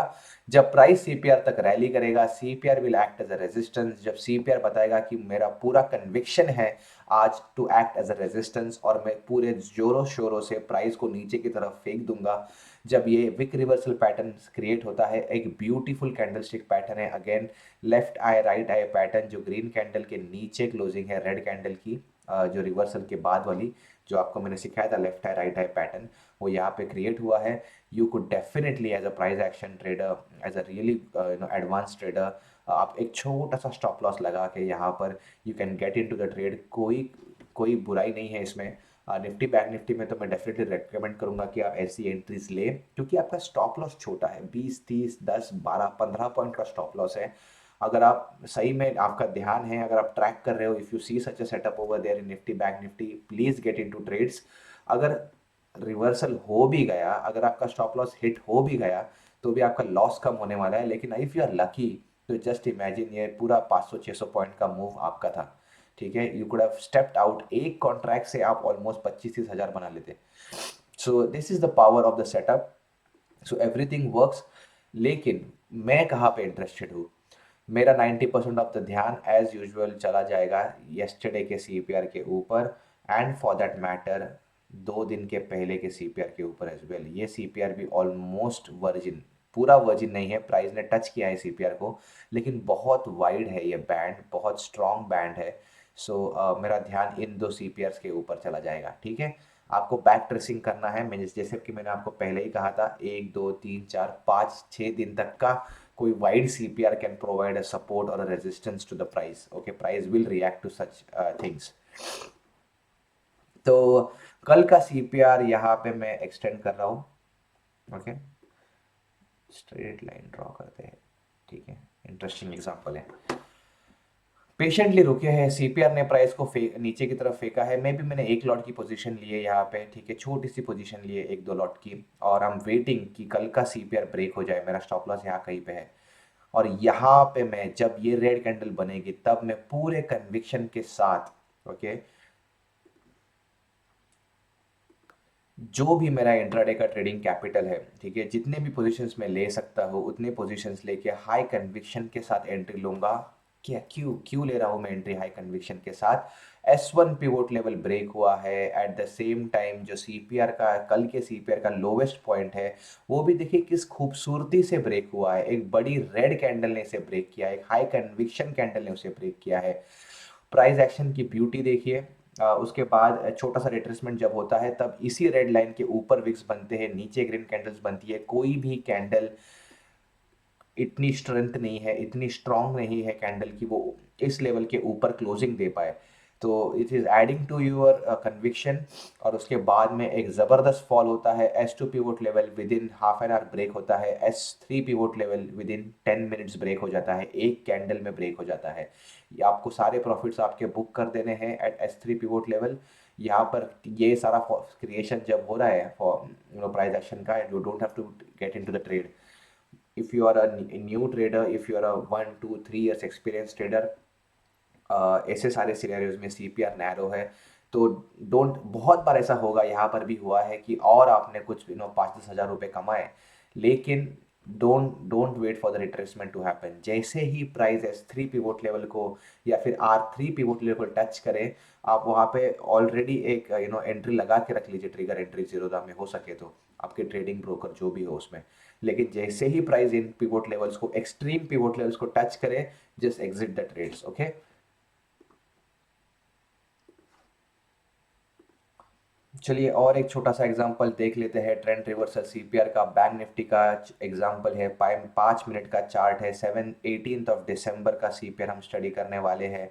जब प्राइस सीपीआर तक रैली करेगा, CPR will act as a resistance. जब सीपीआर बताएगा कि मेरा पूरा कन्विक्शन है आज to act as a resistance, और मैं पूरे जोरों शोरों से प्राइस को नीचे की तरफ फेंक दूंगा। जब ये विक रिवर्सल पैटर्न क्रिएट होता है, एक ब्यूटीफुल कैंडलस्टिक पैटर्न है, again left eye right eye pattern, जो ग्रीन कैंडल के नीचे क्लोजिंग है रेड कैंडल की, जो रिवर्सल के बाद वाली, जो आपको मैंने सिखाया था left eye right eye pattern, वो यहाँ पे क्रिएट हुआ है। You could definitely as a price action trader, as a really advance trader, आप एक छोटा सा स्टॉप लॉस लगा के यहाँ पर you can get in to the trade. कोई कोई बुराई नहीं है इसमें। निफ्टी बैंक निफ्टी में तो मैं डेफिनेटली रेकमेंड करूंगा कि आप ऐसी एंट्रीज ले, क्योंकि आपका स्टॉप लॉस छोटा है, 20 30 10 12 15 पॉइंट का स्टॉप लॉस है। अगर आप सही में आपका ध्यान है, अगर आप ट्रैक कर रहे हो, if you see such a setup over there in Nifty bank Nifty, please get into trades. अगर रिवर्सल हो भी गया, अगर आपका स्टॉप लॉस हिट हो भी गया, तो भी आपका लॉस कम होने वाला है। लेकिन इफ़ यू आर लकी, तो जस्ट इमेजिन ये पूरा 500 600 पॉइंट का मूव आपका था, ठीक है, you could have stepped out, एक कॉन्ट्रैक्ट से आप ऑलमोस्ट 25 30 हज़ार बना लेते। सो this is the power of the setup. So everything works. लेकिन मैं कहाँ पे इंटरेस्टेड हूँ? मेरा 90% ऑफ द ध्यान एज यूजुअल चला जाएगा येस्टरडे के सीपीआर के ऊपर, एंड फॉर दैट मैटर 2 दिन के पहले के सीपीआर के ऊपर एज वेल। ये सीपीआर भी ऑलमोस्ट वर्जिन, पूरा वर्जिन नहीं है, प्राइस ने टच किया है सीपीआर को, लेकिन बहुत वाइड है ये बैंड, बहुत स्ट्रॉन्ग बैंड है। सो मेरा ध्यान इन 2 सीपीआर्स के ऊपर चला जाएगा, ठीक है। आपको बैक ट्रेसिंग करना है, मैं जैसे कि मैंने आपको पहले ही कहा था, 1 2 3 4 5 6 दिन तक का कोई wide CPR can provide a support और a resistance to the price. Okay, price will react to such things. तो कल का सीपीआर यहाँ पे मैं एक्सटेंड कर रहा हूँ। ओके, स्ट्रेट लाइन ड्रॉ करते हैं, ठीक है, इंटरेस्टिंग एग्जांपल है। पेशेंटली रुके हैं, सीपीआर ने प्राइस को नीचे की तरफ फेंका है, मैं भी मैंने एक लॉट की पोजीशन ली है यहाँ पे, ठीक है, छोटी सी पोजीशन ली है 1 2 लॉट की, और हम वेटिंग कि कल का सीपीआर ब्रेक हो जाए। मेरा स्टॉप लॉस यहाँ कहीं पे है, और यहाँ पे मैं जब ये रेड कैंडल बनेगी, तब मैं पूरे कन्विक्शन के साथ, ओके, जो भी मेरा इंट्राडे का ट्रेडिंग कैपिटल है, ठीक है, जितने भी पोजीशंस मैं ले सकता हूँ उतने पोजीशंस लेके हाई कन्विक्शन के साथ एंट्री लूंगा। क्या, क्यों क्यों ले रहा हूँ मैं एंट्री हाई कन्विक्शन के साथ? S1 पिवोट लेवल ब्रेक हुआ है, एट द सेम टाइम जो सीपीआर का, कल के सीपीआर का लोवेस्ट पॉइंट है, वो भी देखिए किस खूबसूरती से ब्रेक हुआ है। एक बड़ी रेड कैंडल ने इसे ब्रेक किया है, एक हाई कन्विक्शन कैंडल ने उसे ब्रेक किया है। प्राइस एक्शन की ब्यूटी देखिए। उसके बाद छोटा सा रिट्रेसमेंट जब होता है, तब इसी रेड लाइन के ऊपर विक्स बनते हैं, नीचे ग्रीन कैंडल्स बनती है। कोई भी कैंडल इतनी स्ट्रेंथ नहीं है, इतनी स्ट्रांग नहीं है कैंडल की वो इस लेवल के ऊपर क्लोजिंग दे पाए। तो it is adding to your conviction. और उसके बाद में एक ज़बरदस्त फॉल होता है, S2 pivot level within half an hour break होता है, S3 pivot level within 10 minutes break हो जाता है, एक कैंडल में ब्रेक हो जाता है। ये आपको सारे प्रॉफिट्स आपके बुक कर देने हैं एट S3 पिवोट लेवल। यहाँ पर ये सारा क्रिएशन जब हो रहा है फॉर प्राइस एक्शन का, you don't have to get into the trade. if you are a new trader, if you are a 1 2 3 years experienced trader, ऐसे सारे सिनेरियोज में सीपीआर नैरो है, तो डोंट, बहुत बार ऐसा होगा, यहाँ पर भी हुआ है कि और आपने कुछ 5 10 हज़ार रुपये कमाए, लेकिन don't wait for the retracement to happen. जैसे ही प्राइस S3 पिवोट लेवल को या फिर R3 पिवोट लेवल को टच करे, आप वहाँ पे ऑलरेडी एक एंट्री लगा के रख लीजिए, ट्रिगर एंट्री जीरोधा में हो सके तो, आपके ट्रेडिंग ब्रोकर जो भी हो उसमें। लेकिन जैसे ही प्राइस इन पिवोट लेवल्स को, एक्सट्रीम पिवोट लेवल्स को टच करे, just exit the trades. Okay, चलिए और एक छोटा सा एग्जांपल देख लेते हैं ट्रेंड रिवर्सल सीपीआर का। बैंक निफ्टी का एग्जांपल है, 5 मिनट का चार्ट है, 18 दिसंबर का सीपीआर हम स्टडी करने वाले हैं।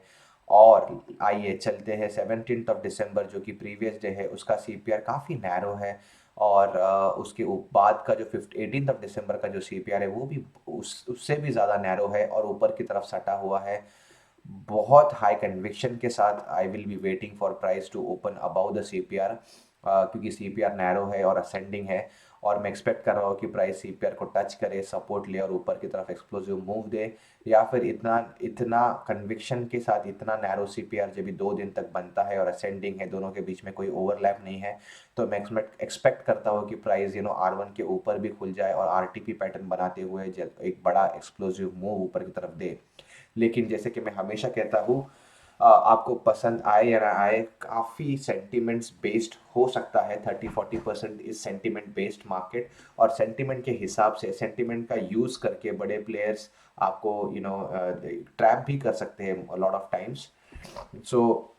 और आइए चलते हैं 17 दिसंबर जो कि प्रीवियस डे है, उसका सीपीआर काफ़ी नैरो है। और उसके बाद का जो 18 दिसंबर का जो सीपीआर है वो भी उससे भी ज़्यादा नैरो है और ऊपर की तरफ सटा हुआ है। बहुत हाई कन्विक्शन के साथ I will be waiting for price to open above the CPR, क्योंकि सीपीआर नैरो है और असेंडिंग है। और मैं एक्सपेक्ट कर रहा हूँ कि प्राइस सीपीआर को टच करे, सपोर्ट ले और ऊपर की तरफ एक्सप्लोसिव मूव दे। या फिर इतना इतना कन्विक्शन के साथ इतना नैरो सीपीआर जब भी 2 दिन तक बनता है और असेंडिंग है, दोनों के बीच में कोई ओवरलैप नहीं है, तो मैं एक्सपेक्ट करता हूँ कि प्राइस R1 के ऊपर भी खुल जाए और आरटीपी पैटर्न बनाते हुए एक बड़ा एक्सप्लोसिव मूव ऊपर की तरफ दे। लेकिन जैसे कि मैं हमेशा कहता हूँ, आपको पसंद आए या ना आए, काफ़ी सेंटिमेंट्स बेस्ड हो सकता है। 30-40% इज सेंटिमेंट बेस्ड मार्केट। और सेंटिमेंट के हिसाब से, सेंटिमेंट का यूज़ करके बड़े प्लेयर्स आपको ट्रैप भी कर सकते हैं lot of times. So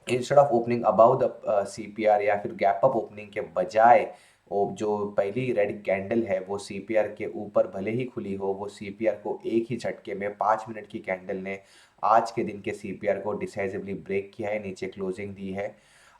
instead of opening about the CPR या फिर गैप अप ओपनिंग के बजाय, वो जो पहली रेड कैंडल है वो सीपीआर के ऊपर भले ही खुली हो, वो सीपीआर को एक ही झटके में 5 मिनट की कैंडल ने आज के दिन के सीपीआर को डिसाइसिवली ब्रेक किया है, नीचे क्लोजिंग दी है।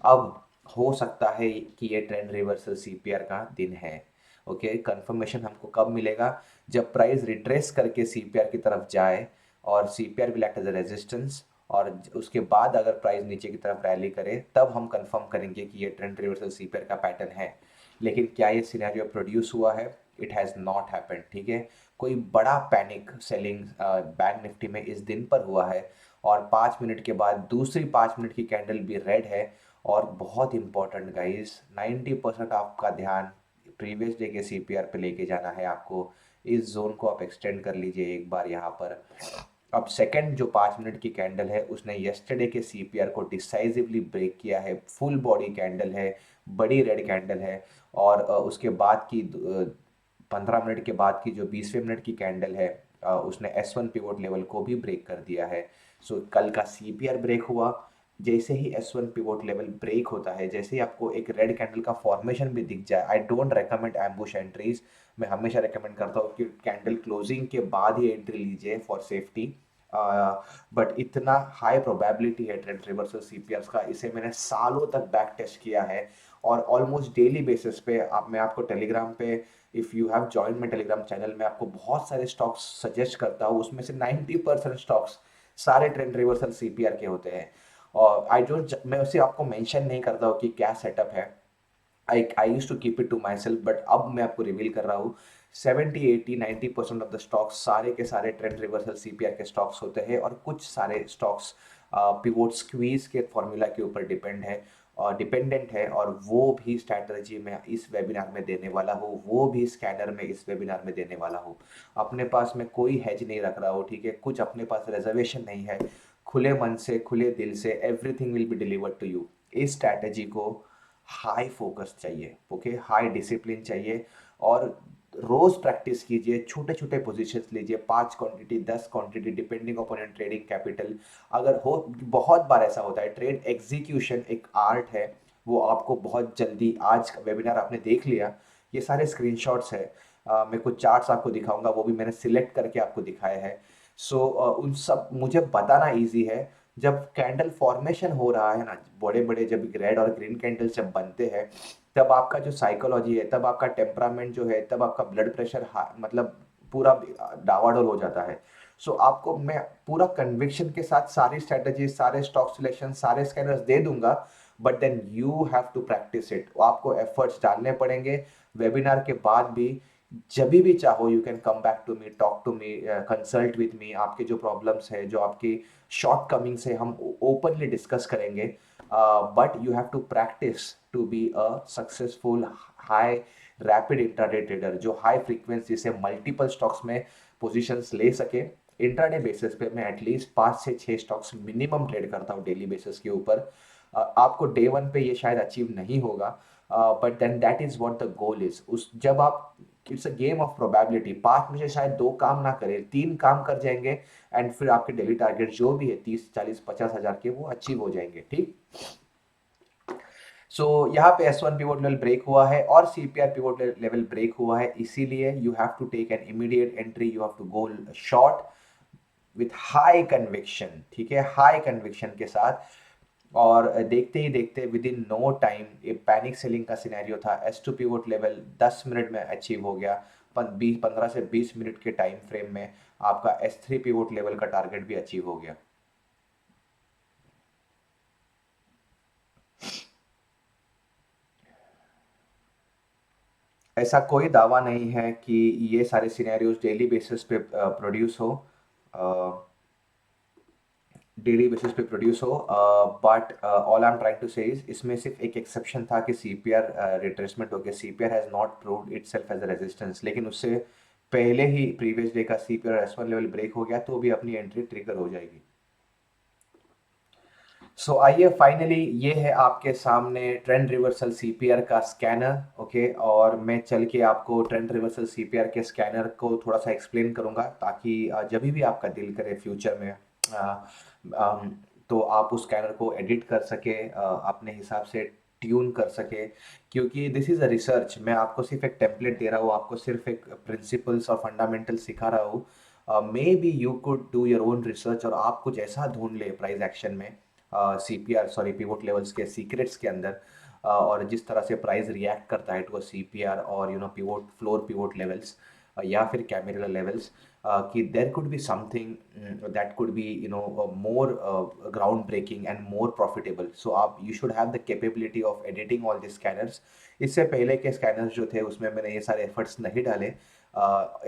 अब हो सकता है कि ये ट्रेंड रिवर्सल सीपीआर का दिन है। ओके, कंफर्मेशन हमको कब मिलेगा? जब प्राइस रिट्रेस करके सीपीआर की तरफ जाए और CPR will act as a resistance, और उसके बाद अगर प्राइस नीचे की तरफ रैली करे, तब हम कंफर्म करेंगे कि ये ट्रेंड रिवर्सल सीपीआर का पैटर्न है। लेकिन क्या ये सिनेरियो प्रोड्यूस हुआ है? It has not happened. ठीक है, कोई बड़ा पैनिक सेलिंग बैंक निफ्टी में इस दिन पर हुआ है और 5 मिनट के बाद दूसरी 5 मिनट की कैंडल भी रेड है। और बहुत इंपॉर्टेंट गाइस, 90% आपका ध्यान प्रीवियस डे के सीपीआर पे लेके जाना है आपको। इस जोन को आप एक्सटेंड कर लीजिए एक बार यहाँ पर। अब सेकंड जो 5 मिनट की कैंडल है, उसने येस्टरडे के सीपीआर को डिसाइसिवली ब्रेक किया है। फुल बॉडी कैंडल है, बड़ी रेड कैंडल है। और उसके बाद की 15 मिनट के बाद की जो 20वें मिनट की कैंडल है, उसने S1 पिवोट लेवल को भी ब्रेक कर दिया है। सो कल का सीपीआर ब्रेक हुआ, जैसे ही S1 पिवोट लेवल ब्रेक होता है, जैसे ही आपको एक रेड कैंडल का फॉर्मेशन भी दिख जाए, I don't recommend ambush entries. मैं हमेशा रेकमेंड करता हूँ कि कैंडल क्लोजिंग के बाद ही एंट्री लीजिए फॉर सेफ्टी। बट इतना हाई प्रोबेबिलिटी है ट्रेंड रिवर्सल सीपीआर का, इसे मैंने सालों तक बैक टेस्ट किया है। और ऑलमोस्ट डेली बेसिस पे मैं आपको टेलीग्राम पे, if you have join my Telegram channel में, आपको बहुत सारे स्टॉक्स सजेस्ट करता हूँ, उसमें से 90% स्टॉक्स सारे ट्रेंड रिवर्सल सीपीआर के होते हैं। और मैं उसे आपको मेंशन नहीं करता हूँ कि क्या सेटअप है। I use to keep it to myself, but अब मैं आपको रिवील कर रहा हूँ। 70-80-90% ऑफ द स्टॉक्स सारे के सारे ट्रेंड रिवर्सल सीपीआर के स्टॉक्स होते हैं। और कुछ सारे स्टॉक्स पिवोट स्क्वीज के फॉर्मूला के ऊपर डिपेंडेंट है। और वो भी स्ट्रैटेजी में इस वेबिनार में देने वाला हूँ, वो भी स्कैनर में इस वेबिनार में देने वाला हूँ। अपने पास में कोई हेज नहीं रख रहा हूँ, ठीक है, कुछ अपने पास रिजर्वेशन नहीं है। खुले मन से, खुले दिल से everything will be delivered to you. इस स्ट्रैटेजी को हाई फोकस चाहिए, ओके, हाई डिसिप्लिन चाहिए। और रोज प्रैक्टिस कीजिए, छोटे छोटे पोजीशंस लीजिए, 5 quantity 10 quantity, depending upon your trading capital. अगर हो, बहुत बार ऐसा होता है, ट्रेड एग्जीक्यूशन एक आर्ट है। वो आपको बहुत जल्दी, आज का वेबिनार आपने देख लिया, ये सारे स्क्रीनशॉट्स है। मैं कुछ चार्ट्स आपको दिखाऊंगा, वो भी मैंने सिलेक्ट करके आपको दिखाए हैं। सो उन सब मुझे बताना इजी है। जब कैंडल फॉर्मेशन हो रहा है ना, बड़े बड़े जब रेड और ग्रीन कैंडल जब बनते हैं, तब आपका जो साइकोलॉजी है, तब आपका टेम्परामेंट जो है, तब आपका ब्लड प्रेशर मतलब पूरा डावाडोल हो जाता है। सो आपको मैं पूरा कन्विक्शन के साथ सारी स्ट्रेटजी, सारे स्टॉक सिलेक्शन, सारे स्कैनर्स दे दूंगा। But then you have to practice it, आपको एफर्ट्स डालने पड़ेंगे। वेबिनार के बाद भी जब भी चाहो you can come back to me, talk to me, consult with me. आपके जो प्रॉब्लम्स है, जो आपकी शॉर्ट कमिंग्स है, हम ओपनली डिस्कस करेंगे। But you have to practice to be a successful, high rapid intraday trader जो हाई फ्रीक्वेंसी से मल्टीपल स्टॉक्स में पोजीशंस ले सके। इंट्राडे बेसिस पे मैं एटलीस्ट 5 से 6 स्टॉक्स मिनिमम ट्रेड करता हूँ डेली बेसिस के ऊपर। आपको डे वन पे ये शायद अचीव नहीं होगा, but then that is what the goal is. उस जब आप, it's a game of probability, 5 में से शायद 2 काम ना करें, 3 काम कर जाएंगे, एंड फिर आपके डेली टारगेट जो भी है 30, 40, 50 हज़ार के वो अचीव हो जाएंगे। ठीक। सो यहाँ पे S1 पिवोट लेवल ब्रेक हुआ है और CPR पिवोट लेवल ब्रेक हुआ है, इसीलिए you have to take an immediate entry, you have to go short with high conviction. ठीक है, हाई कन्विक्शन के साथ। और देखते ही देखते विद इन नो टाइम ये पैनिक सेलिंग का सिनेरियो था, S2 पिवोट लेवल 10 मिनट में अचीव हो गया। 15 से 20 मिनट के टाइम फ्रेम में आपका S3 पिवोट लेवल का टारगेट भी अचीव हो गया। ऐसा कोई दावा नहीं है कि ये सारे सिनेरियोज डेली बेसिस पे प्रोड्यूस हो, डेली बेसिस पे प्रोड्यूस हो, but all I am trying to say is इसमें सिर्फ एक एक्सेप्शन था कि सीपीआर रिट्रेसमेंट हो गया, CPR has not proved itself as a resistance, लेकिन उससे पहले ही प्रीवियस डे का सीपीआर S1 लेवल ब्रेक हो गया तो भी अपनी एंट्री ट्रिगर हो जाएगी। सो आइए फाइनली ये है आपके सामने ट्रेंड रिवर्सल सीपीआर का स्कैनर। ओके, और मैं चल के आपको ट्रेंड रिवर्सल सीपीआर के स्कैनर को थोड़ा सा एक्सप्लेन करूंगा, ताकि जब भी आपका दिल करे फ्यूचर में तो आप उस स्कैनर को एडिट कर सके, अपने हिसाब से ट्यून कर सके। क्योंकि दिस इज़ अ रिसर्च, मैं आपको सिर्फ एक टेम्पलेट दे रहा हूँ, आपको सिर्फ एक प्रिंसिपल्स और फंडामेंटल सिखा रहा हूँ। May be you could do your own research और आप कुछ ऐसा ढूंढ ले प्राइस एक्शन में, सीपीआर सॉरी पिवोट लेवल्स के सीक्रेट्स के अंदर, और जिस तरह से प्राइस रिएक्ट करता है टू अ सीपीआर और पिवोट फ्लोर पिवोट लेवल्स या फिर कैमेरा लेवल्स, कि there could be something that could be more ground breaking and more profitable. So आप you should have the capability of editing all this scanners. इससे पहले के scanners जो थे उसमें मैंने ये सारे एफर्ट्स नहीं डाले।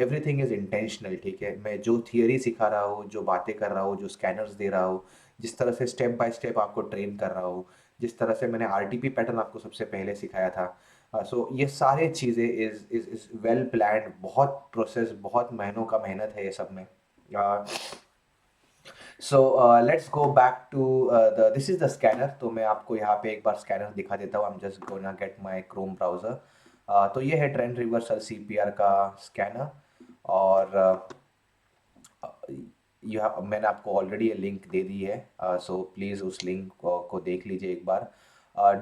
Everything is intentional. ठीक है, मैं जो थियरी सिखा रहा हूँ, जो बातें कर रहा हूँ, जो स्कैनर्स दे रहा हूँ, जिस तरह से स्टेप बाय स्टेप आपको ट्रेन कर रहा हूँ, जिस तरह से मैंने आरटीपी पैटर्न आपको सबसे पहले सिखाया था, सो ये सारे चीज़ें इज वेल प्लान्ड, बहुत प्रोसेस, बहुत महीनों का मेहनत है ये सब में। So let's go back to the this is the scanner. तो मैं आपको यहाँ पे एक बार स्कैनर दिखा देता हूँ। आई am just gonna get my Chrome browser. तो ये है ट्रेंड रिवर्सल सीपीआर का स्कैनर, और मैंने आपको ऑलरेडी ये लिंक दे दी है, सो प्लीज़ उस लिंक को देख लीजिए एक बार।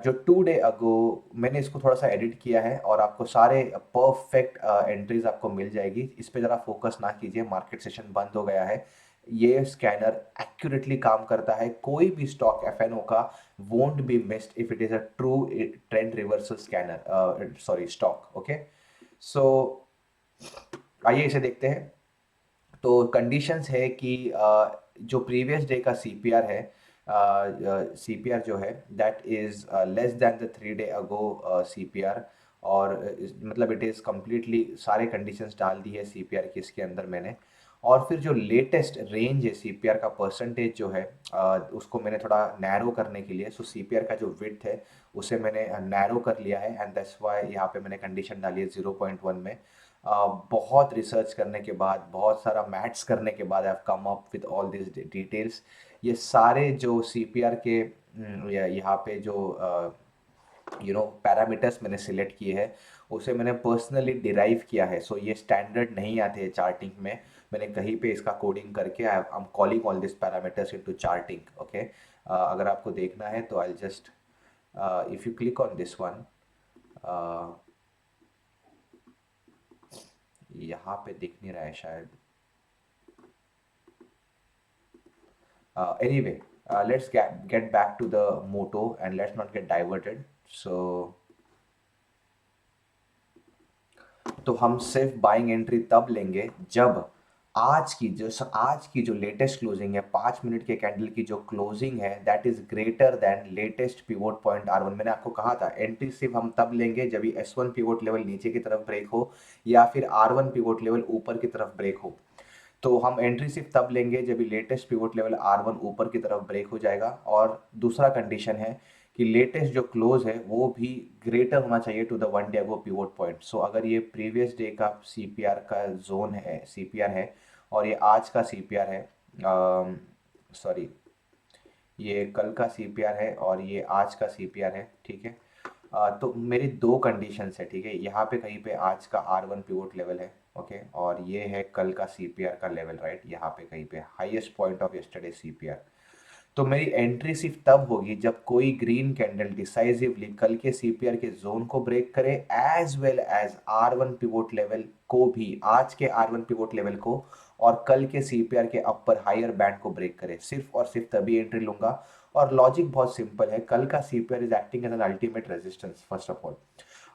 जो 2 डे अगो मैंने इसको थोड़ा सा एडिट किया है और आपको सारे परफेक्ट एंट्रीज आपको मिल जाएगी। इस पे ज़रा फोकस ना कीजिए, मार्केट सेशन बंद हो गया है। ये स्कैनर एक्यूरेटली काम करता है, कोई भी स्टॉक एफएनओ का won't be missed if it is a true trend reversal scanner, sorry stock. Okay, so आइए इसे देखते हैं। तो कंडीशंस है कि जो प्रीवियस डे का सीपीआर है, सीपीआर जो है that is less than the 3 day ago CPR, और मतलब इट इज़ कम्प्लीटली सारे कंडीशंस डाल दी है सीपीआर की इसके अंदर मैंने। और फिर जो लेटेस्ट रेंज है सीपीआर का परसेंटेज जो है, उसको मैंने थोड़ा नैरो करने के लिए, सो सीपीआर का जो विड्थ है उसे मैंने नैरो कर लिया है, एंड दैट्स व्हाई यहाँ पे मैंने कंडीशन डाली है 0.1 में। बहुत रिसर्च करने के बाद, बहुत सारा मैथ्स करने के बाद I have come up with all this details. ये सारे जो सीपीआर के यहाँ पे जो पैरामीटर्स मैंने सिलेक्ट किए हैं उसे मैंने पर्सनली डिराइव किया है। सो ये स्टैंडर्ड नहीं आते हैं चार्टिंग में, मैंने कहीं पे इसका कोडिंग करके I am calling all this parameters into charting. Okay, अगर आपको देखना है तो I just if you click on this one, यहाँ पे दिख नहीं रहा है शायद। Anyway, let's get back to the motto and let's not get diverted. So तो हम सिर्फ बाइंग एंट्री तब लेंगे जब आज की जो लेटेस्ट क्लोजिंग है, 5 मिनट के कैंडल की जो क्लोजिंग है that is greater than latest pivot point R1। मैंने आपको कहा था एंट्री सिर्फ हम तब लेंगे जब ये S1 पिवोट लेवल नीचे की तरफ ब्रेक हो या फिर R1 पिवोट लेवल ऊपर की तरफ ब्रेक हो। तो हम एंट्री सिर्फ तब लेंगे जब लेटेस्ट पिवोट लेवल R1 ऊपर की तरफ ब्रेक हो जाएगा। और दूसरा कंडीशन है कि लेटेस्ट जो क्लोज है वो भी ग्रेटर होना चाहिए to the one day ago pivot point. So अगर ये प्रीवियस डे का सीपीआर का जोन है, सीपीआर है, और ये आज का सीपीआर है, सॉरी, ये कल का सीपीआर है और ये आज का सीपीआर है, ठीक है। तो मेरी दो कंडीशंस है, ठीक है। यहाँ पे कहीं पे आज का R1 पिवोट लेवल है, ओके, और ये है कल का सीपीआर का लेवल, राइट, यहाँ पे कहीं पे highest point of yesterday CPR. तो मेरी एंट्री सिर्फ तब होगी जब कोई ग्रीन कैंडल डिसाइसिवली कल के सीपीआर के जोन को ब्रेक करे, as well as R1 pivot level को भी, आज के R1 पिवोट लेवल को और कल के सीपीआर के अपर हायर बैंड को ब्रेक करे, सिर्फ और सिर्फ तभी एंट्री लूंगा। और लॉजिक बहुत सिंपल है, कल का CPR is acting as an ultimate resistance. First of all,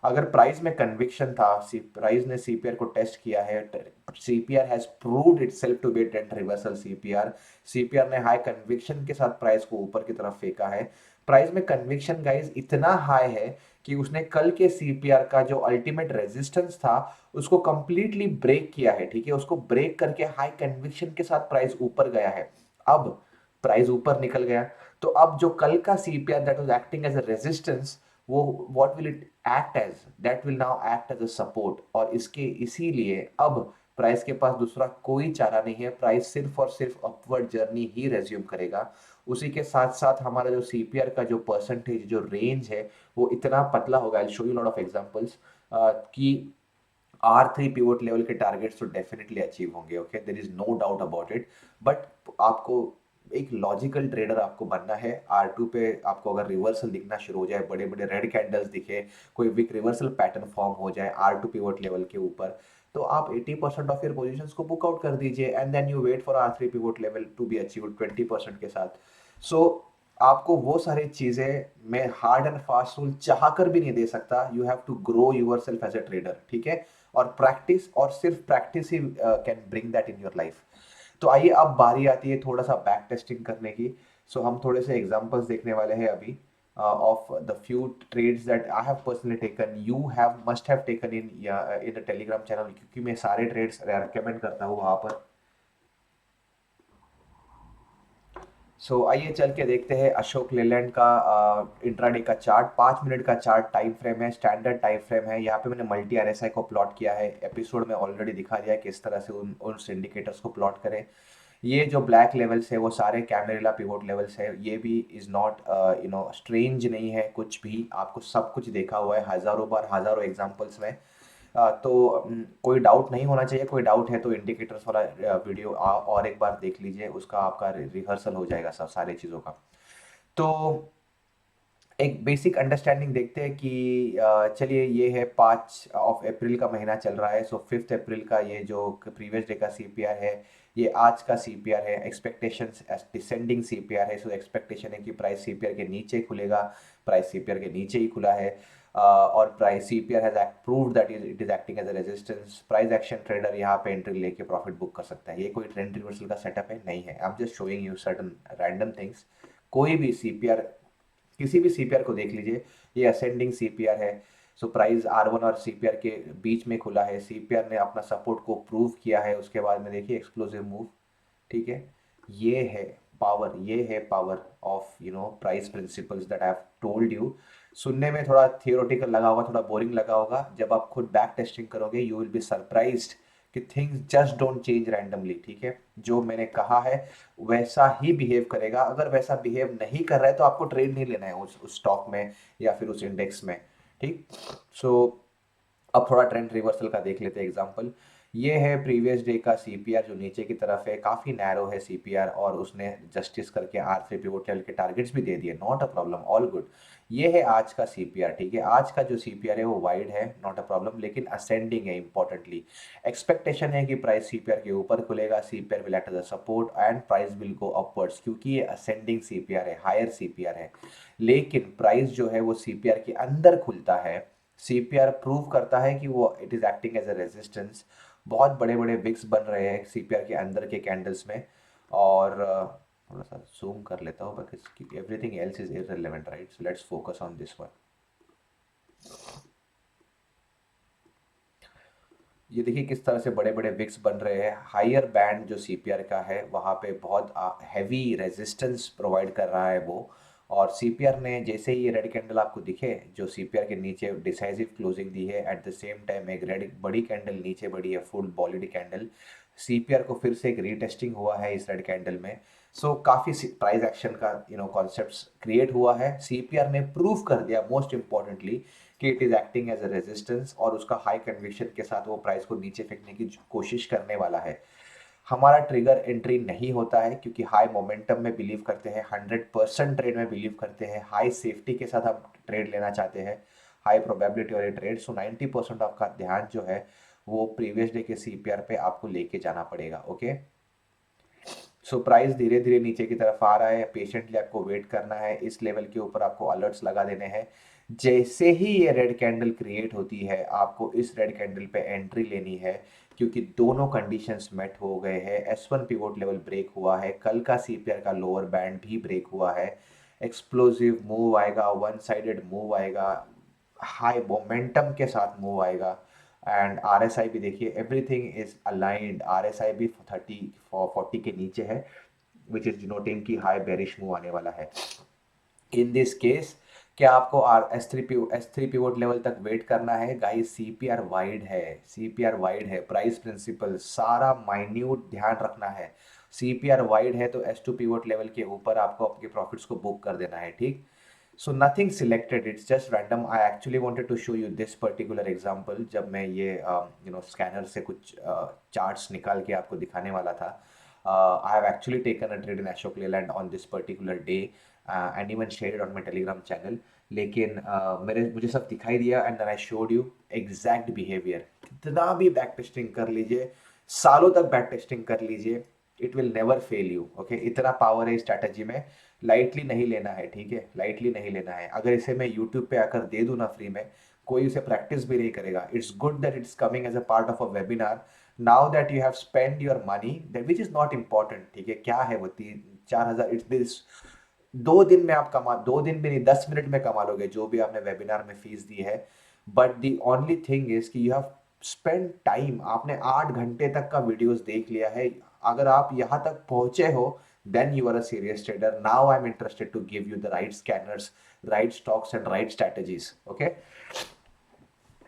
अगर प्राइस में कन्विक्शन था, प्राइस ने सीपीआर को टेस्ट किया है, CPR has proved itself to be trend reversal CPR, CPR ने हाई कन्विक्शन के साथ प्राइस को ऊपर की तरफ फेंका है। प्राइस में कन्विक्शन गाइस इतना हाई है कि उसने कल के सीपीआर का जो अल्टीमेट रेजिस्टेंस था उसको कंप्लीटली ब्रेक किया है, ठीक है। उसको ब्रेक करके हाई कन्विक्शन के साथ प्राइस ऊपर गया है। अब प्राइस ऊपर निकल गया, तो अब जो कल का CPR that was acting as a resistance, वो what will it act as, that will now act as a support. और इसके इसीलिए अब प्राइस के पास दूसरा कोई चारा नहीं है, प्राइस सिर्फ और सिर्फ अपवर्ड जर्नी ही रेज्यूम करेगा। उसी के साथ साथ हमारा जो सीपीआर का जो परसेंटेज जो रेंज है वो इतना पतला होगा, I show you lot of examples, कि R3 पिवोट लेवल के टारगेट्स तो डेफिनेटली अचीव होंगे, okay, there is no doubt about it. But आपको एक लॉजिकल ट्रेडर आपको बनना है। R2 पे आपको अगर रिवर्सल दिखना शुरू हो जाए, बड़े बड़े रेड कैंडल्स दिखे, कोई विक रिवर्सल पैटर्न फॉर्म हो जाए R2 पिवोट लेवल के ऊपर, तो आप 80% ऑफ योर पोजीशंस को बुक आउट कर दीजिए and then you wait for R3 pivot level to be achieved 20% के साथ। सो आपको वो सारी चीजें मैं हार्ड एंड फास्ट रूल चाह कर भी नहीं दे सकता। You have to grow yourself as a trader, ठीक है। और प्रैक्टिस, और सिर्फ प्रैक्टिस ही can bring that in your life. तो आइए अब बारी आती है थोड़ा सा बैक टेस्टिंग करने की। सो हम थोड़े से एग्जांपल्स देखने वाले हैं अभी of the few trades that I have personally taken, you have must have taken in in the Telegram channel, क्योंकि मैं सारे ट्रेड्स रेकमेंड करता हूँ वहाँ पर। आइए चल के देखते हैं अशोक लेलैंड का इंट्राडे का चार्ट। 5 मिनट का चार्ट टाइम फ्रेम है, स्टैंडर्ड टाइम फ्रेम है। यहाँ पे मैंने मल्टी आरएसआई को प्लॉट किया है, एपिसोड में ऑलरेडी दिखा दिया है किस तरह से उन इंडिकेटर्स को प्लॉट करें। ये जो ब्लैक लेवल्स है वो सारे कैमेरेला पिवोट लेवल्स है। ये भी इज़ नॉट स्ट्रेंज नहीं है कुछ भी, आपको सब कुछ देखा हुआ है हज़ारों बार, हज़ारों एग्जांपल्स में। तो कोई डाउट नहीं होना चाहिए। कोई डाउट है तो इंडिकेटर्स वाला वीडियो और एक बार देख लीजिए, उसका आपका रिहर्सल हो जाएगा सब सारी चीज़ों का। तो एक बेसिक अंडरस्टैंडिंग देखते हैं कि चलिए, ये है 5 अप्रैल का महीना चल रहा है। 5 अप्रैल का ये जो प्रीवियस डे का सीपीआर है, ये आज का सीपीआर है। एक्सपेक्टेशंस डिसेंडिंग सीपीआर है, सो एक्सपेक्टेशन है कि प्राइस सीपीआर के नीचे खुलेगा। प्राइस सीपीआर के नीचे ही खुला है, और price CPR has proved that it is acting as a resistance. Price action trader यहाँ पे एंट्री लेके प्रॉफिट बुक कर सकता है। ये कोई ट्रेंड रिवर्सल का सेटअप है नहीं है, आई am just showing you certain random things. कोई भी सीपीआर, किसी भी सीपीआर को देख लीजिए, ये असेंडिंग सीपीआर है। प्राइस R1 और सीपीआर के बीच में खुला है, सीपीआर ने अपना सपोर्ट को प्रूव किया है, उसके बाद में देखिए एक्सप्लोसिव मूव, ठीक है। ये है पावर, ये है power of price principles that I have told you. सुनने में थोड़ा थियोरेटिकल लगा होगा, थोड़ा बोरिंग लगा होगा, जब आप खुद बैक टेस्टिंग करोगे यू विल बी सरप्राइज्ड कि things just don't change randomly, ठीक है। जो मैंने कहा है वैसा ही बिहेव करेगा। अगर वैसा बिहेव नहीं कर रहा है तो आपको ट्रेड नहीं लेना है उस स्टॉक में या फिर उस इंडेक्स में, ठीक। सो अब थोड़ा ट्रेंड रिवर्सल का देख लेते हैं एग्जांपल। ये है प्रीवियस डे का सीपीआर जो नीचे की तरफ है, काफ़ी नैरो है सीपीआर, और उसने जस्टिस करके R3 पिवोट लेवल के टारगेट्स भी दे दिए, not a problem, all good. ये है आज का सीपीआर, ठीक है। आज का जो सीपीआर है वो वाइड है, नॉट अ प्रॉब्लम, लेकिन असेंडिंग है। इंपॉर्टेंटली एक्सपेक्टेशन है कि प्राइस सीपीआर के ऊपर खुलेगा, CPR will act as a support and price will go upwards, क्योंकि ये असेंडिंग सीपीआर है, हायर सीपीआर है। लेकिन प्राइस जो है वो सीपीआर के अंदर खुलता है, सीपीआर प्रूव करता है कि वो it is acting as a resistance. बहुत बड़े बड़े विक्स बन रहे हैं सीपीआर के अंदर के कैंडल्स में। और थोड़ा सा जूम कर लेता हूँ, because everything else is irrelevant, right. So let's focus on this one. ये देखिए किस तरह से बड़े बड़े विक्स बन रहे हैं। हायर बैंड जो सीपीआर का है वहाँ पे बहुत हैवी रेजिस्टेंस प्रोवाइड कर रहा है वो, और सीपीआर ने जैसे ही ये रेड कैंडल आपको दिखे, जो सीपीआर के नीचे डिसाइसिव क्लोजिंग दी है, एट द सेम टाइम एक रेड बड़ी कैंडल नीचे बढ़ी है, फुल बॉलिड कैंडल, सीपीआर को फिर से एक रीटेस्टिंग हुआ है इस रेड कैंडल में। सो काफ़ी प्राइस एक्शन का कॉन्सेप्ट्स क्रिएट हुआ है। सीपीआर ने प्रूव कर दिया मोस्ट इंपॉर्टेंटली कि it is acting as a resistance, और उसका हाई कन्विक्शन के साथ वो प्राइस को नीचे फेंकने की कोशिश करने वाला है। हमारा ट्रिगर एंट्री नहीं होता है क्योंकि हाई मोमेंटम में बिलीव करते हैं, 100% ट्रेड में बिलीव करते हैं, हाई सेफ्टी के साथ हम ट्रेड लेना चाहते हैं, हाई प्रोबेबिलिटी वाले ट्रेड। सो 90% आपका ध्यान जो है वो प्रीवियस डे के सीपीआर पे आपको लेके जाना पड़ेगा। ओके, सो प्राइस धीरे धीरे नीचे की तरफ आ रहा है, पेशेंटली आपको वेट करना है, इस लेवल के ऊपर आपको अलर्ट्स लगा देने हैं। जैसे ही ये रेड कैंडल क्रिएट होती है, आपको इस रेड कैंडल पे एंट्री लेनी है, क्योंकि दोनों कंडीशंस मेट हो गए हैं। S1 पिवोट लेवल ब्रेक हुआ है, कल का सीपीआर का लोअर बैंड भी ब्रेक हुआ है, एक्सप्लोसिव मूव आएगा, वन साइडेड मूव आएगा, हाई मोमेंटम के साथ मूव आएगा। एंड RSI भी देखिए, एवरीथिंग इज अलाइंड, RSI भी 40 के नीचे है, विच इज डिनोटिंग कि हाई बेरिश मूव आने वाला है। इन दिस केस क्या आपको S3 पिवोट लेवल तक वेट करना है गाइस? सीपीआर वाइड है, सीपीआर वाइड है, प्राइस प्रिंसिपल सारा माइन्यूट ध्यान रखना है। सीपीआर वाइड है तो S2 पिवोट लेवल के ऊपर आपको आपके प्रॉफिट्स को बुक कर देना है, ठीक। So nothing selected, it's just random. I actually wanted to show you this particular example, जब मैं ये स्कैनर से कुछ चार्ट्स निकाल के आपको दिखाने वाला था। I have actually taken a trade in Ashok Leyland on this particular day and even shared on my Telegram channel. लेकिन मुझे सब दिखाई दिया and then I showed you exact behaviour. कितना भी बैक टेस्टिंग कर लीजिए, सालों तक बैक टेस्टिंग कर लीजिए, it will never fail you. Okay, इतना पावर है इस स्ट्रैटेजी में, लाइटली नहीं लेना है, ठीक है, लाइटली नहीं लेना है। अगर इसे मैं यूट्यूब पे आकर दे दूँ ना फ्री में, कोई उसे प्रैक्टिस भी नहीं करेगा। It's good that it's coming as a part of a webinar. Now that you have spend your money that which is not important, ठीक है, क्या है वो 3-4 हज़ार, इट्स दिस 2 दिन में आप कमा, 2 दिन भी नहीं, 10 मिनट में कमा लोगे जो भी आपने वेबिनार में फीस दी है। But the only thing is कि यू हैव स्पेंड टाइम, आपने 8 घंटे तक का वीडियोस देख लिया है। अगर आप यहाँ तक पहुंचे हो, then you are a serious trader. Now I'm interested to give you the right scanners, right stocks and right strategies. Okay,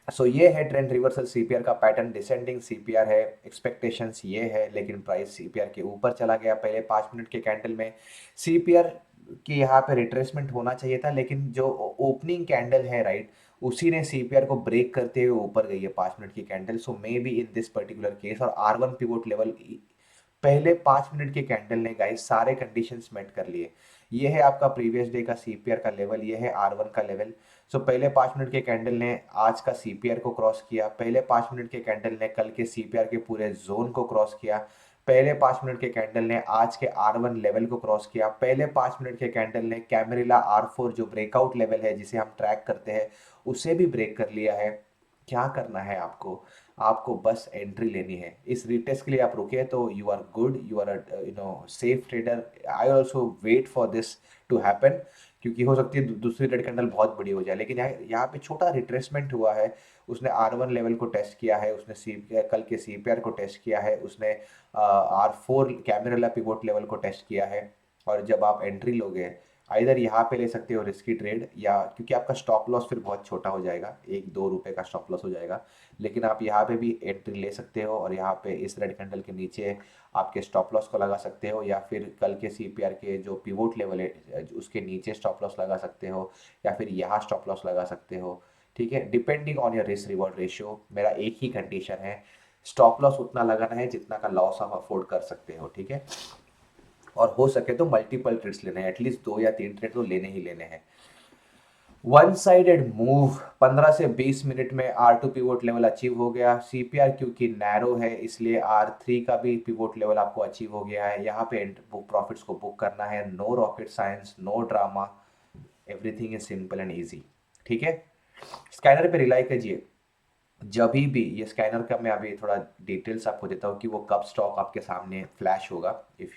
सो ये है ट्रेंड रिवर्सल सीपीआर का पैटर्न, डिसेंडिंग सीपीआर है, एक्सपेक्टेशंस ये है, लेकिन प्राइस सीपीआर के ऊपर चला गया पहले 5 मिनट के कैंडल में। सीपीआर की यहाँ पे रिट्रेसमेंट होना चाहिए था, लेकिन जो ओपनिंग कैंडल है राइट, उसी ने सीपीआर को ब्रेक करते हुए ऊपर गई है 5 मिनट की candle. So may be in this particular case, और R1 पिवोट लेवल पहले 5 मिनट के कैंडल ने गाइस सारे कंडीशंस मेट कर लिए। ये है आपका प्रीवियस डे का सीपीआर का लेवल, ये है R1 का लेवल। सो पहले 5 मिनट के कैंडल ने आज का सीपीआर को क्रॉस किया, पहले 5 मिनट के कैंडल ने कल के सीपीआर के पूरे जोन को क्रॉस किया, पहले 5 मिनट के कैंडल ने आज के R1 लेवल को क्रॉस किया, पहले 5 मिनट के कैंडल ने कैमरिला R4 जो ब्रेकआउट लेवल है जिसे हम ट्रैक करते हैं, उसे भी ब्रेक कर लिया है। क्या करना है आपको? आपको बस एंट्री लेनी है। इस रीटेस्ट के लिए आप रुके तो you are good, you are safe trader. I also wait for this to happen, क्योंकि हो सकती है दूसरी रेड कैंडल बहुत बड़ी हो जाए, लेकिन यहाँ पे छोटा रिट्रेसमेंट हुआ है। उसने R1 लेवल को टेस्ट किया है, उसने कल के सीपीआर को टेस्ट किया है, उसने R4 कैमरेला पिवोट लेवल को टेस्ट किया है। और जब आप एंट्री लोगे, आइधर यहाँ पे ले सकते हो रिस्की ट्रेड, या क्योंकि आपका स्टॉप लॉस फिर बहुत छोटा हो जाएगा, 1-2 रुपए का स्टॉप लॉस हो जाएगा, लेकिन आप यहाँ पे भी एंट्री ले सकते हो और यहाँ पे इस रेड कैंडल के नीचे आपके स्टॉप लॉस को लगा सकते हो, या फिर कल के सीपीआर के जो पिवोट लेवल है उसके नीचे स्टॉप लॉस लगा सकते हो, या फिर यहाँ स्टॉप लॉस लगा सकते हो, ठीक है, depending on your risk reward ratio. मेरा एक ही कंडीशन है, स्टॉप लॉस उतना लगाना है जितना का लॉस आप अफोर्ड कर सकते हो, ठीक है। और हो सके तो मल्टीपल ट्रेड्स लेने हैं, एटलीस्ट 2 या 3 ट्रेड तो लेने ही लेने हैं। वन साइडेड मूव 15 से 20 मिनट में R2 पिवोट लेवल अचीव हो गया। सीपीआर क्योंकि नैरो है इसलिए R3 का भी पिवोट लेवल आपको अचीव हो गया है। यहाँ पे प्रॉफिट्स को बुक करना है, no rocket science, no drama, everything is simple and easy, ठीक है। स्कैनर पे रिलाई कीजिए। जब भी ये स्कैनर का मैं अभी थोड़ा डिटेल्स आपको देता हूँ कि वो कब स्टॉक आपके सामने फ्लैश होगा। इफ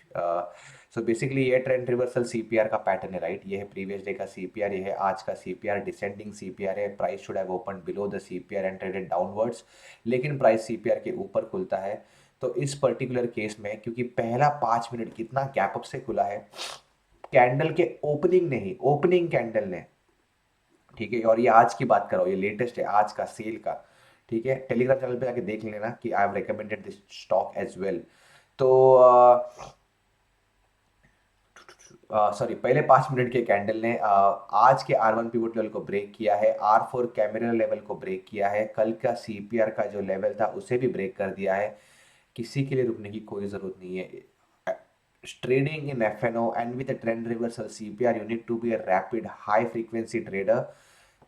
सो बेसिकली ये ट्रेंड रिवर्सल सीपीआर का पैटर्न है राइट। ये है प्रीवियस डे का सीपीआर, ये है आज का सीपीआर, डिसेंडिंग सीपीआर है। Price should have open below the CPR and traded downwards, लेकिन प्राइस सीपीआर के ऊपर खुलता है। तो इस पर्टिकुलर केस में क्योंकि पहला 5 मिनट कितना गैप अप से खुला है, कैंडल के ओपनिंग ने ही, ओपनिंग कैंडल ने, ठीक है, और ये आज की बात कर रहा हूँ, ये लेटेस्ट है आज का सेल का, ठीक है, टेलीग्राम चैनल पे जाके देख लेना कि I have recommended this stock as well. तो सॉरी, पहले 5 मिनट के कैंडल ने आज के R1 पिवट लेवल को ब्रेक किया है, R4 कैमेरा लेवल को ब्रेक किया है, कल का CPR का जो लेवल था उसे भी ब्रेक कर दिया है। किसी के लिए रुकने की कोई जरूरत नहीं है। Trading in FNO and with trend reversal CPR you need to be a rapid high frequency trader.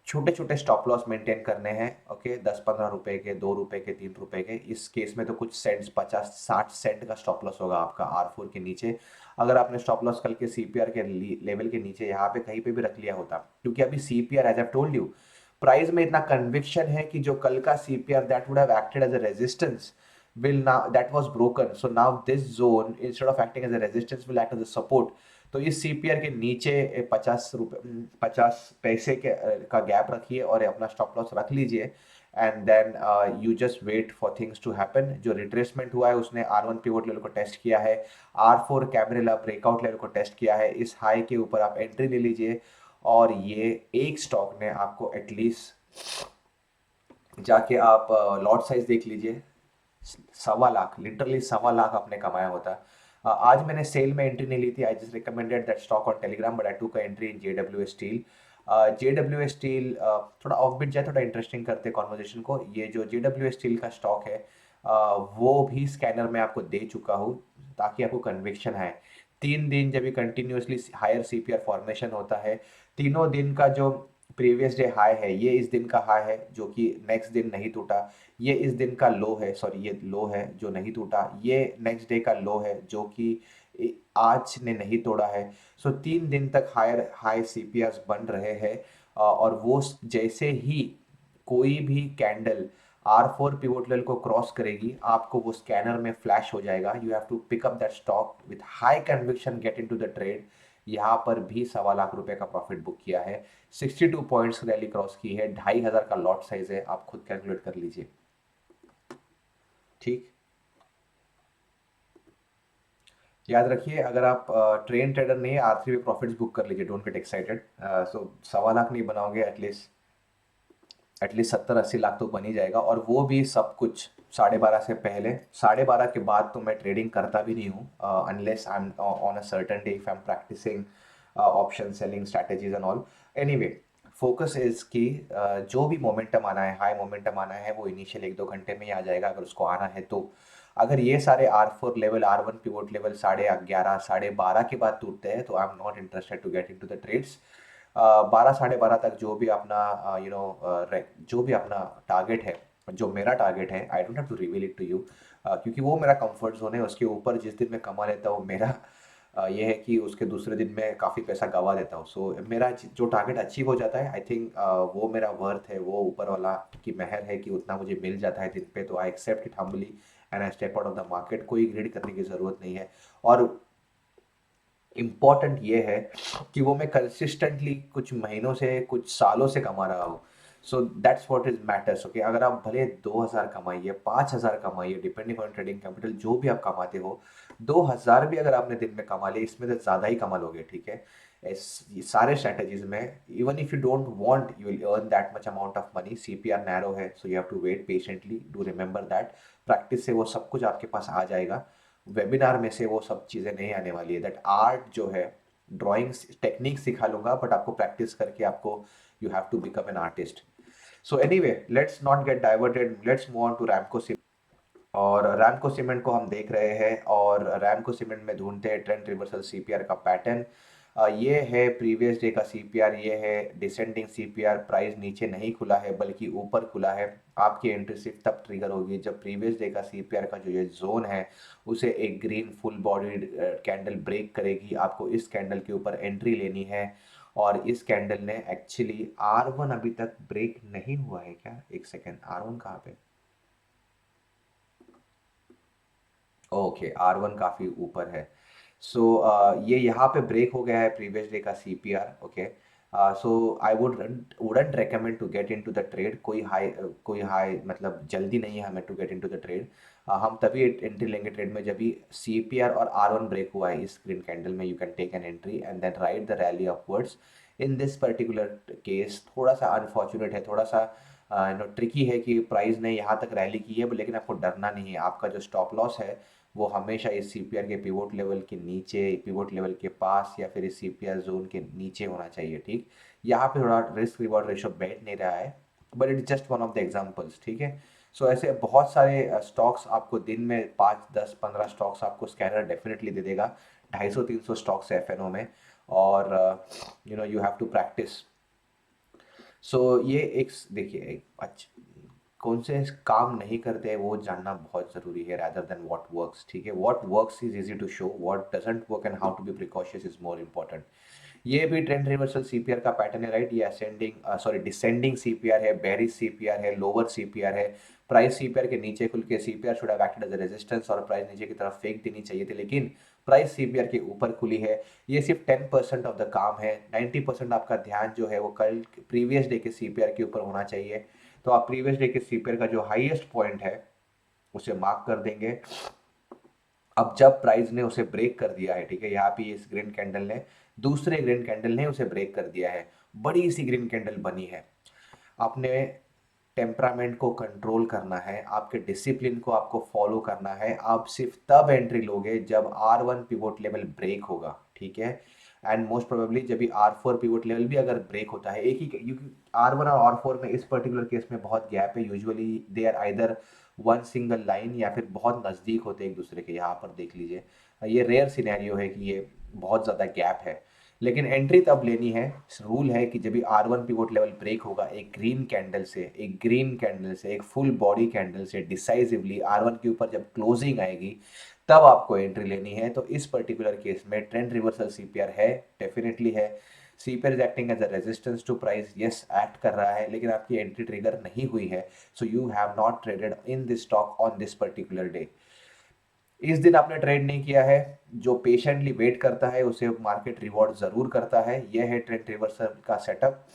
छोटे छोटे स्टॉप लॉस मेंटेन करने हैं, ओके, 10-15 रुपए के, 2 रुपए के, 3 रुपए के, इस केस में तो कुछ सेंट्स, 50-60 सेंट का स्टॉप लॉस होगा आपका R4 के नीचे। अगर आपने स्टॉप लॉस कल के CPR के लेवल के नीचे यहाँ पे कहीं पे भी रख लिया होता, क्योंकि अभी CPR as I told you, price में इतना कन्विक्शन है कि जो कल का CPR that would have acted as a resistance will now, that was broken, so now this zone instead of acting as a resistance will act as a support। तो इस CPR के नीचे 50 रुपए, 50 पैसे के का गैप रखिए और अपना स्टॉप लॉस रख लीजिए, and then you just wait for things to happen. जो रिट्रेसमेंट हुआ है उसने R1 पिवट लेवल को टेस्ट किया है, R4 कैमरेला ब्रेकआउट लेवल को टेस्ट किया है, इस हाई के ऊपर आप एंट्री ले लीजिए, और ये एक स्टॉक ने आपको एटलीस्ट जाके आप लॉट साइज देख लीजिए, 1.25 लाख, लिटरली 1.25 लाख आपने कमाया होता। आज मैंने सेल में एंट्री नहीं ली थी, I just recommended that stock on Telegram, but I took entry in JW steel. JW steel थोड़ा ऑफ बिट जाए, थोड़ा इंटरेस्टिंग करते कॉन्वर्जेशन को। ये जो JW स्टील का स्टॉक है वो भी स्कैनर में आपको दे चुका हूँ ताकि आपको कन्विक्शन है। 3 दिन जब ये कंटिन्यूसली हायर CPR फॉर्मेशन होता है, तीनों दिन का जो प्रीवियस डे हाई है, ये इस दिन का हाई है जो कि नेक्स्ट दिन नहीं टूटा, ये इस दिन का लो है, सॉरी ये लो है जो नहीं टूटा, ये नेक्स्ट डे का लो है जो कि आज ने नहीं तोड़ा है। सो 3 दिन तक हायर हाई CPRs बन रहे हैं, और वो जैसे ही कोई भी कैंडल R4 पिवोट लेवल को क्रॉस करेगी, आपको वो स्कैनर में फ्लैश हो जाएगा, you have to pick up that stock with high conviction, get into the trade. यहाँ पर भी 1.25 लाख का प्रॉफिट बुक किया है, 62 पॉइंट्स रैली क्रॉस की है, 2,500 का लॉट साइज है, आप खुद कैलकुलेट कर लीजिए, ठीक। याद रखिए, अगर आप ट्रेन ट्रेडर नहीं है, R3 पे प्रॉफिट्स बुक कर लीजिए, डोंट गेट एक्साइटेड। सो 1.25 लाख नहीं बनाओगे, एटलीस्ट 70-80 लाख तो बन ही जाएगा, और वो भी सब कुछ 12:30 से पहले। 12:30 के बाद तो मैं ट्रेडिंग करता भी नहीं हूँ, unless I am on a certain day, if I am practising option selling strategies and all. Anyway, focus is कि जो भी मोमेंटम आना है, हाई मोमेंटम आना है, वो इनिशियल 1-2 घंटे में ही आ जाएगा अगर उसको आना है तो। अगर ये सारे R4 level, R1 pivot level 11:30, 12:30 के बाद टूटते हैं, तो I am not interested to get into the trades. 12, 12:30 तक जो भी अपना जो भी अपना टारगेट है, जो मेरा टारगेट है, I don't have to reveal it to you, क्योंकि वो मेरा कंफर्ट जोन है। उसके ऊपर जिस दिन मैं कमा लेता हूँ, मेरा ये है कि उसके दूसरे दिन मैं काफ़ी पैसा गवा देता हूँ। सो मेरा जो टारगेट अचीव हो जाता है, आई थिंक वो मेरा वर्थ है, वो ऊपर वाला की मेहर है कि उतना मुझे मिल जाता है दिन पे, तो I accept it humbly and I step out of the market. कोई ग्रेड करने की ज़रूरत नहीं है, और इम्पॉर्टेंट ये है कि वो मैं कंसिस्टेंटली कुछ महीनों से, कुछ सालों से कमा रहा हूँ। So that's what is matters, okay. अगर आप भले 2,000 कमाइए, 5,000 कमाइए, डिपेंडिंग ऑन ट्रेडिंग कैपिटल, जो भी आप कमाते हो, 2,000 भी अगर आपने दिन में कमा लिए, इसमें तो ज़्यादा ही कमा लोगे, ठीक है। ये सारे स्ट्रैटेजीज में, even if you don't want, you will earn that much amount of money. CPR narrow है, so you have to wait patiently, do remember that. Practice से वो सब कुछ आपके पास आ जाएगा, वेबिनार में से वो सब चीज़ें नहीं आने वाली है। दैट आर्ट जो है, ड्राइंग टेक्निक सिखा लूंगा, बट आपको प्रैक्टिस करके आपको, you have to become an artist. So anyway, let's not get diverted, let's move on to Ramco Cement. और रैमको सीमेंट को हम देख रहे हैं, और रैमको सीमेंट में ढूंढते हैं ट्रेंड रिवर्सल CPR का पैटर्न। ये है प्रीवियस डे का CPR, ये है डिसेंडिंग CPR, प्राइस नीचे नहीं खुला है बल्कि ऊपर खुला है। आपकी एंट्री सिर्फ तब ट्रिगर होगी जब प्रीवियस डे का CPR का जो ये जोन है, उसे एक green full bodied candle break करेगी। आपको इस कैंडल के ऊपर एंट्री लेनी है, और इस कैंडल ने एक्चुअली R1 अभी तक ब्रेक नहीं हुआ है क्या? एक सेकेंड, R1 कहाँ पे? ओके, R1 काफ़ी ऊपर है। सो ये यहाँ पे ब्रेक हो गया है प्रीवियस डे का CPR, okay. So I wouldn't recommend to get into the trade. कोई हाई मतलब जल्दी नहीं है हमें to get into the trade. हम तभी एंट्री लेंगे ट्रेड में जब भी CPR और R1 ब्रेक हुआ है इस ग्रीन कैंडल में। You can take an entry and then ride the rally upwards. In this particular case थोड़ा सा अनफॉर्चुनेट है, थोड़ा सा ट्रिकी है कि प्राइस ने यहाँ तक रैली की है, लेकिन आपको डरना नहीं है। आपका जो स्टॉप लॉस है वो हमेशा इस CPR के पिवोट लेवल के नीचे, पिवोट लेवल के पास या फिर इस CPR जोन के नीचे होना चाहिए, ठीक। यहाँ पे थोड़ा रिस्क रिवॉर्ड रेशो बैठ नहीं रहा है, but it just one of the examples, ठीक है। सो ऐसे बहुत सारे स्टॉक्स आपको दिन में 5 10 15 स्टॉक्स आपको स्कैनर डेफिनेटली दे देगा। 250 300 स्टॉक्स है FNO में, और यू हैव टू प्रैक्टिस। सो ये एक देखिए एक अच्छा कौन से काम नहीं करते हैं वो जानना बहुत ज़रूरी है, rather than what works, ठीक है। what works is easy to show, what doesn't work and how to be precautious is more important। ये भी ट्रेंड रिवर्सल CPR का पैटर्न है, राइट। ये असेंडिंग सॉरी डिसेंडिंग CPR है, बेरिश CPR है, lower CPR है। प्राइस CPR के नीचे खुल के CPR should have acted as a resistance और प्राइस नीचे की तरफ फेंक देनी चाहिए थी, लेकिन प्राइस CPR के ऊपर खुली है। ये सिर्फ 10% ऑफ द काम है। 90% आपका ध्यान जो है वो कल प्रीवियस डे के CPR के ऊपर होना चाहिए। तो आप प्रीवियस डे के CPR का जो हाईएस्ट पॉइंट है उसे मार्क कर देंगे। अब जब प्राइस ने उसे ब्रेक कर दिया है, ठीक है, यहाँ पे इस ग्रीन कैंडल ने, दूसरे ग्रीन कैंडल ने उसे ब्रेक कर दिया है, बड़ी सी ग्रीन कैंडल बनी है। आपने टेम्परामेंट को कंट्रोल करना है, आपके डिसिप्लिन को आपको फॉलो करना है। आप सिर्फ तब एंट्री लोगे जब R1 पिवोट लेवल ब्रेक होगा, ठीक है। एंड मोस्ट प्रोबेबली जब भी R4 पिवोट लेवल भी अगर ब्रेक होता है, एक ही R1 और R4 में इस पर्टिकुलर केस में बहुत गैप है। Usually they are either one single line या फिर बहुत नज़दीक होते हैं एक दूसरे के। यहाँ पर देख लीजिए, ये रेयर सिनेरियो है कि ये बहुत ज़्यादा गैप है। लेकिन एंट्री तब लेनी है, रूल है कि जब भी R1 पिवोट लेवल ब्रेक होगा एक ग्रीन कैंडल से, एक ग्रीन कैंडल से, एक फुल बॉडी कैंडल से डिसाइसिवली R1 के ऊपर जब क्लोजिंग आएगी तब आपको एंट्री लेनी है। तो इस पर्टिकुलर केस में ट्रेंड रिवर्सल CPR है, डेफिनेटली है। CPR is acting as a resistance to price, yes act कर रहा है, लेकिन आपकी एंट्री ट्रिगर नहीं हुई है। So you have not traded in this stock on this particular day. इस दिन आपने ट्रेड नहीं किया है, जो पेशेंटली वेट करता है उसे मार्केट रिवॉर्ड जरूर करता है। यह है ट्रेंड रिवर्सल का सेटअप।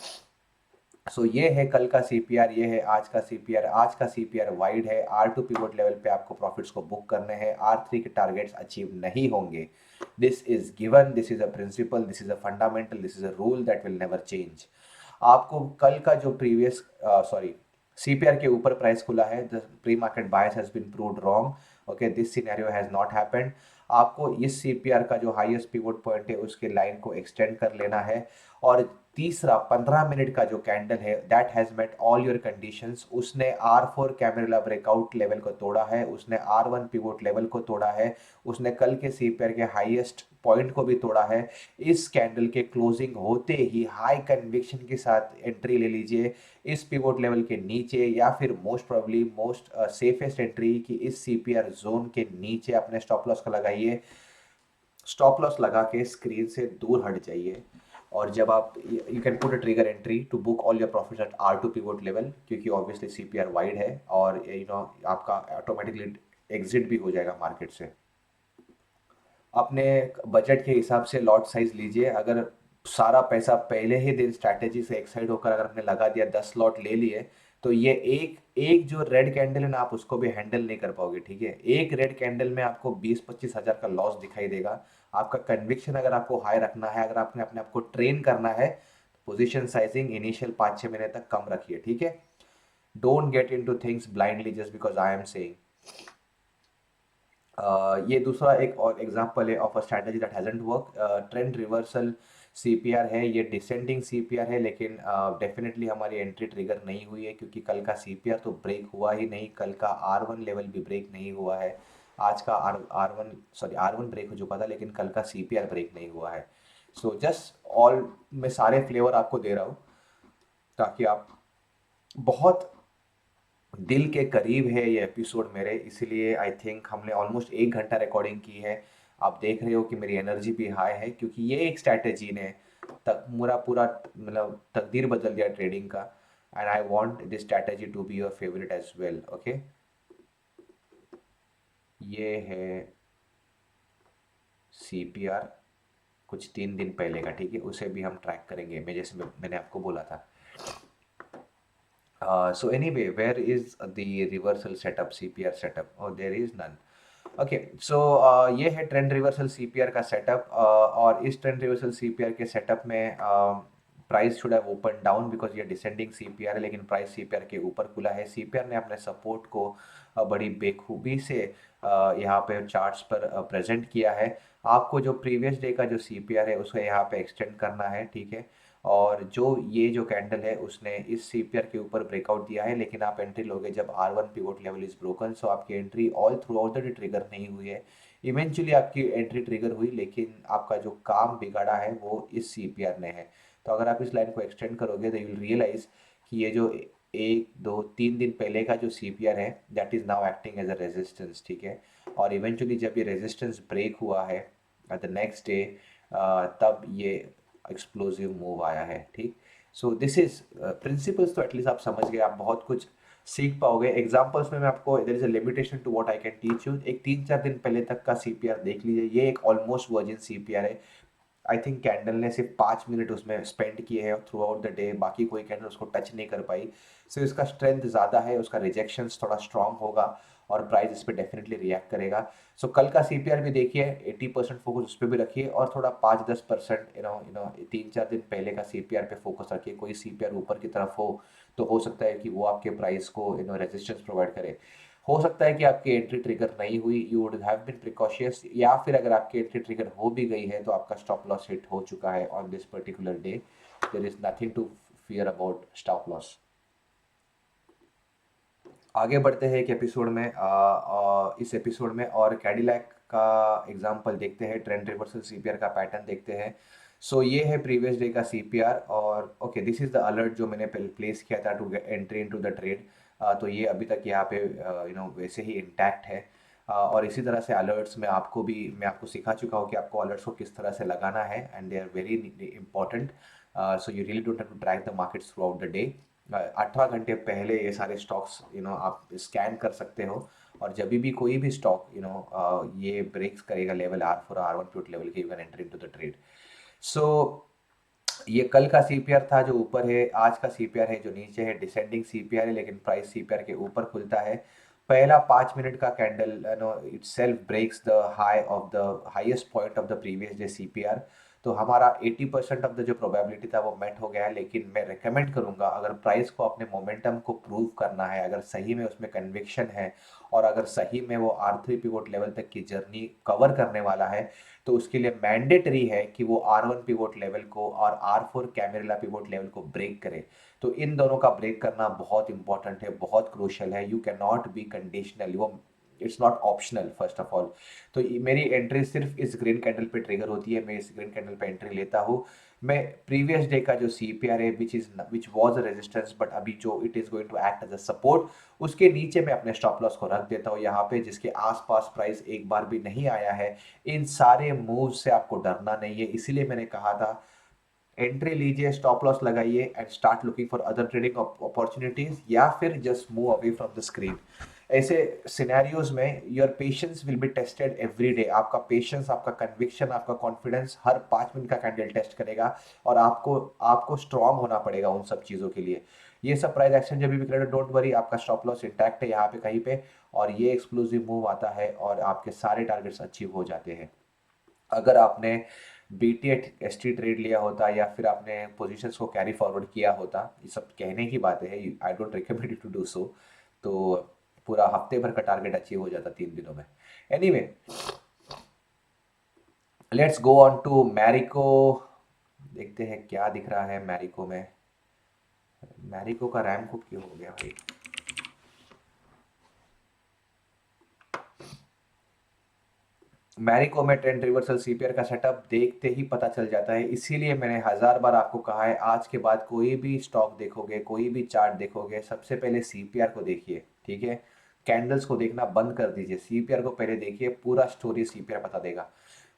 सो ये है कल का CPR, ये है आज का CPR। आज का CPR वाइड है। R2 पिवोट लेवल पे आपको प्रॉफिट्स को बुक करने हैं, R3 के टारगेट्स अचीव नहीं होंगे। This is given, this is a principle, this is a fundamental, this is a rule that will never change. आपको कल का जो प्रीवियस सॉरी CPR के ऊपर प्राइस खुला है, the pre market bias has been proved wrong. Okay, this scenario has not happened. आपको इस CPR का जो हाईएस्ट पिवोट पॉइंट है उसके लाइन को एक्सटेंड कर लेना है। और तीसरा 15 मिनट का जो कैंडल है that has met all your conditions. उसने R4 कैमेरा ब्रेकआउट लेवल को तोड़ा है, उसने R1 पिवोट लेवल को तोड़ा है, उसने कल के CPR के हाईएस्ट पॉइंट को भी तोड़ा है। इस कैंडल के क्लोजिंग होते ही हाई कन्विक्शन के साथ एंट्री ले लीजिए इस पिवोट लेवल के नीचे, या फिर most probably most safest entry की इस CPR जोन के नीचे अपने स्टॉप लॉस का लगाइए। स्टॉप लॉस लगा के स्क्रीन से दूर हट जाइए। और जब आप you can put a trigger entry to book all your profits at R2 pivot level, क्योंकि ऑब्वियसली CPR वाइड है और आपका ऑटोमेटिकली एग्जिट भी हो जाएगा मार्केट से। अपने बजट के हिसाब से लॉट साइज लीजिए। अगर सारा पैसा पहले ही दिन स्ट्रैटेजी से एक्साइड होकर अगर आपने लगा दिया, 10 लॉट ले लिए, तो ये एक एक जो रेड कैंडल है ना, आप उसको भी हैंडल नहीं कर पाओगे, ठीक है। एक रेड कैंडल में आपको 20-25 हज़ार का लॉस दिखाई देगा। आपका कन्विक्शन अगर आपको हाई रखना है, अगर आपने अपने आप को ट्रेन करना है, पोजीशन साइजिंग इनिशियल 5-6 महीने तक कम रखिए, ठीक है। Don't get into things blindly just because I am saying. ये दूसरा एक और एग्जांपल है of a strategy that hasn't work. Trend reversal CPR है, ये डिसेंडिंग CPR है, लेकिन डेफिनेटली हमारी एंट्री ट्रिगर नहीं हुई है, क्योंकि कल का CPR तो ब्रेक हुआ ही नहीं, कल का R1 लेवल भी ब्रेक नहीं हुआ है। आज का R1 ब्रेक हो चुका था, लेकिन कल का CPR ब्रेक नहीं हुआ है। सो जस्ट ऑल मैं सारे फ्लेवर आपको दे रहा हूँ ताकि आप बहुत दिल के करीब है ये एपिसोड मेरे, इसलिए आई थिंक हमने ऑलमोस्ट 1 घंटा रिकॉर्डिंग की है। आप देख रहे हो कि मेरी एनर्जी भी हाई है, क्योंकि ये एक स्ट्रैटेजी ने तक पूरा पूरा मतलब तकदीर बदल दिया ट्रेडिंग का। And I want this strategy to be your favourite as well. Okay, ये है CPR कुछ 3 दिन पहले का, ठीक है, उसे भी हम ट्रैक करेंगे, मैं जैसे मैंने आपको बोला था। So anyway, where is the reversal setup, CPR setup? Oh, there is none. Okay so ये है ट्रेंड रिवर्सल सीपीआर का सेटअप, और इस ट्रेंड रिवर्सल सीपीआर के सेटअप में price should have open down because ये डिसेंडिंग सीपीआर है, लेकिन प्राइस सीपीआर के ऊपर खुला है। सीपीआर ने अपने सपोर्ट को बड़ी बेखूबी से यहाँ पे चार्ट्स पर प्रेजेंट किया है। आपको जो प्रीवियस डे का जो सीपीआर है उसको यहाँ पे एक्सटेंड करना है, ठीक है। और जो ये जो कैंडल है उसने इस सीपीआर के ऊपर ब्रेकआउट दिया है, लेकिन आप एंट्री लोगे जब R1 pivot level is broken. So आपकी entry all throughout the day trigger नहीं हुई है। इवेंचुअली आपकी एंट्री ट्रिगर हुई, लेकिन आपका जो काम बिगाड़ा है वो इस सीपीआर ने है। तो अगर आप इस लाइन को एक्सटेंड करोगे तो यू विल रियलाइज कि ये जो 1 2 3 दिन पहले का जो सीपीआर है that is now acting as a resistance, ठीक है। और इवेंचुअली जब ये रेजिस्टेंस ब्रेक हुआ है द नेक्स्ट डे, तब ये एक्सप्लोसिव मूव आया है, ठीक। सो दिस इज प्रिंसिपल्स, तो एटलीस्ट आप समझ गए, आप बहुत कुछ सीख पाओगे। एग्जाम्पल्स में मैं आपको, there is a limitation to what I can teach you. एक 3 4 दिन पहले तक का सीपीआर देख लीजिए, ये एक ऑलमोस्ट वर्जिन सीपीआर है। आई थिंक कैंडल ने सिर्फ 5 मिनट उसमें स्पेंड किए हैं थ्रू आउट द डे, बाकी कोई कैंडल उसको टच नहीं कर पाई। सो इसका स्ट्रेंथ ज़्यादा है, उसका रिजेक्शंस थोड़ा स्ट्रांग होगा और प्राइस इस पर डेफिनेटली रिएक्ट करेगा। सो कल का सीपीआर भी देखिए, 80% फोकस उस पर भी रखिए, और थोड़ा 5 10% यू नो 3 4 दिन पहले का सीपीआर पे फोकस रखिए। कोई सीपीआर ऊपर की तरफ हो तो हो सकता है कि वो आपके प्राइस को रेजिस्टेंस प्रोवाइड करे। हो सकता है कि आपकी एंट्री ट्रिगर नहीं हुई, you would have been precautious, या फिर अगर आपकी एंट्री ट्रिगर हो भी गई है तो आपका स्टॉप लॉस हिट हो चुका है on this particular day. There is nothing to fear about stop loss. आगे बढ़ते हैं एक एपिसोड में, इस एपिसोड में और कैडिलैक का एग्जांपल देखते हैं, ट्रेंड रिवर्सल सीपीआर का पैटर्न देखते हैं। सो ये है प्रीवियस डे का सीपीआर, और okay this is the alert जो मैंने प्लेस किया था to get entry into the trade. तो ये अभी तक यहाँ पे वैसे ही इंटैक्ट है। और इसी तरह से अलर्ट्स में मैं आपको सिखा चुका हूँ कि आपको अलर्ट्स को किस तरह से लगाना है, and they are very important. So you really don't have to track the markets throughout the day. 18 घंटे पहले ये सारे स्टॉक्स आप स्कैन कर सकते हो, और जब भी कोई भी स्टॉक ये ब्रेक्स करेगा level R4 R1 pivot level के, you can enter into the trade. So ये कल का सीपीआर था जो ऊपर है, आज का सीपीआर है जो नीचे है, डिसेंडिंग सीपीआर है, लेकिन प्राइस सीपीआर के ऊपर खुलता है। पहला 5 मिनट का candle itself breaks the high of the highest point of the previous day CPR. तो हमारा 80% ऑफ द जो प्रोबेबिलिटी था वो मेट हो गया है, लेकिन मैं रिकमेंड करूंगा, अगर प्राइस को अपने मोमेंटम को प्रूव करना है, अगर सही में उसमें कन्विक्शन है, और अगर सही में वो R3 पिवोट लेवल तक की जर्नी कवर करने वाला है, तो उसके लिए मैंडेटरी है कि वो R1 पिवोट लेवल को और R4 कैमेरेला पिवोट लेवल को ब्रेक करे। तो इन दोनों का ब्रेक करना बहुत इंपॉर्टेंट है, बहुत क्रूशियल है। You can not be conditional, वो it's not optional first of all. तो मेरी एंट्री सिर्फ इस ग्रीन कैंडल पे ट्रिगर होती है, मैं इस ग्रीन कैंडल पे एंट्री लेता हूँ। मैं प्रीवियस डे का जो सीपीआर है which was a resistance, but अभी जो it is going to act as a support, उसके नीचे मैं अपने स्टॉप लॉस को रख देता हूँ यहाँ पे, जिसके आसपास प्राइस एक बार भी नहीं आया है। इन सारे मूव से आपको डरना नहीं है, इसीलिए मैंने कहा था एंट्री लीजिए, स्टॉप लॉस लगाइए, and start looking for other trading opportunities, या फिर just move away from the screen. ऐसे सिनेरियोज में your patience will be tested every day. आपका पेशेंस, आपका कन्विक्शन, आपका कॉन्फिडेंस हर 5 मिनट का कैंडल टेस्ट करेगा, और आपको आपको स्ट्रांग होना पड़ेगा उन सब चीज़ों के लिए। ये सब प्राइस एक्शन जब भी करे, डोंट वरी, आपका स्टॉप लॉस इंटैक्ट है यहाँ पे कहीं पे, और ये एक्सक्लूसिव मूव आता है और आपके सारे टारगेट्स अचीव हो जाते हैं। अगर आपने BT ST ट्रेड लिया होता, या फिर आपने पोजीशंस को कैरी फॉरवर्ड किया होता, ये सब कहने की बातें हैं, I don't recommend you to do so, तो पूरा हफ्ते भर का टारगेट अचीव हो जाता 3 दिनों में। Anyway, let's go on to Marico. देखते हैं क्या दिख रहा है मैरिको में। मैरिको का रैम को क्यों हो गया भाई? मैरिको में ट्रेंड रिवर्सल सीपीआर का सेटअप देखते ही पता चल जाता है, इसीलिए मैंने 1000 बार आपको कहा है, आज के बाद कोई भी स्टॉक देखोगे, कोई भी चार्ट देखोगे, सबसे पहले सीपीआर को देखिए, ठीक है। कैंडल्स को देखना बंद कर दीजिए, सीपीआर को पहले देखिए, पूरा स्टोरी सीपीआर बता देगा।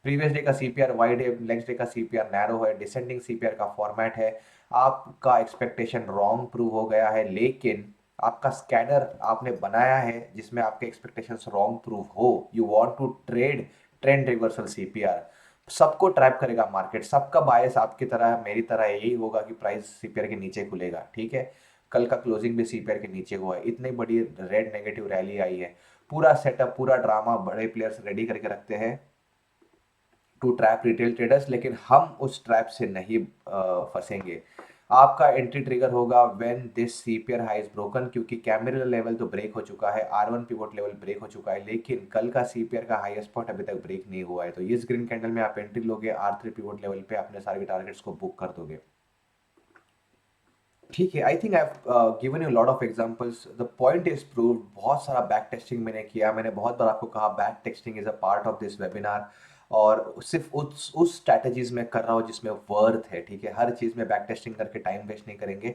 प्रीवियस डे का सीपीआर वाइड है, नेक्स्ट डे का सीपीआर नैरो है, डिसेंडिंग सीपीआर का फॉर्मेट है। आपका एक्सपेक्टेशन रॉन्ग प्रूव हो गया है, लेकिन आपका स्कैनर आपने बनाया है जिसमें आपके एक्सपेक्टेशंस रॉन्ग प्रूव हो। You want to trade trend reversal CPR, सबको ट्रैप करेगा मार्केट, सबका बायस आपकी तरह मेरी तरह यही होगा कि प्राइस सीपीआर के नीचे खुलेगा, ठीक है। कल का क्लोजिंग भी सीपीआर के नीचे हुआ है, इतनी बड़ी रेड नेगेटिव रैली आई है, पूरा सेटअप पूरा ड्रामा बड़े प्लेयर्स रेडी करके रखते हैं टू ट्रैप रिटेल ट्रेडर्स, लेकिन हम उस ट्रैप से नहीं फंसेंगे। आपका एंट्री ट्रिगर होगा when this CPR high is broken, क्योंकि कैमरा लेवल तो ब्रेक हो चुका है, R1 पिवोट लेवल ब्रेक हो चुका है, लेकिन कल का सीपीआर का हाईएस्ट पॉइंट अभी तक ब्रेक नहीं हुआ है। तो इस ग्रीन कैंडल में आप एंट्री लोगे, R3 पिवोट लेवल पे अपने सारे टारगेट्स को बुक कर दोगे, ठीक है। I think I given you lot of examples, the point is proved. बहुत सारा बैक टेस्टिंग मैंने किया, मैंने बहुत बार आपको कहा back testing is a part of this webinar, और सिर्फ उस स्ट्रैटेजीज में कर रहा हूँ जिसमें वर्थ है, ठीक है। हर चीज़ में बैक टेस्टिंग करके टाइम वेस्ट नहीं करेंगे।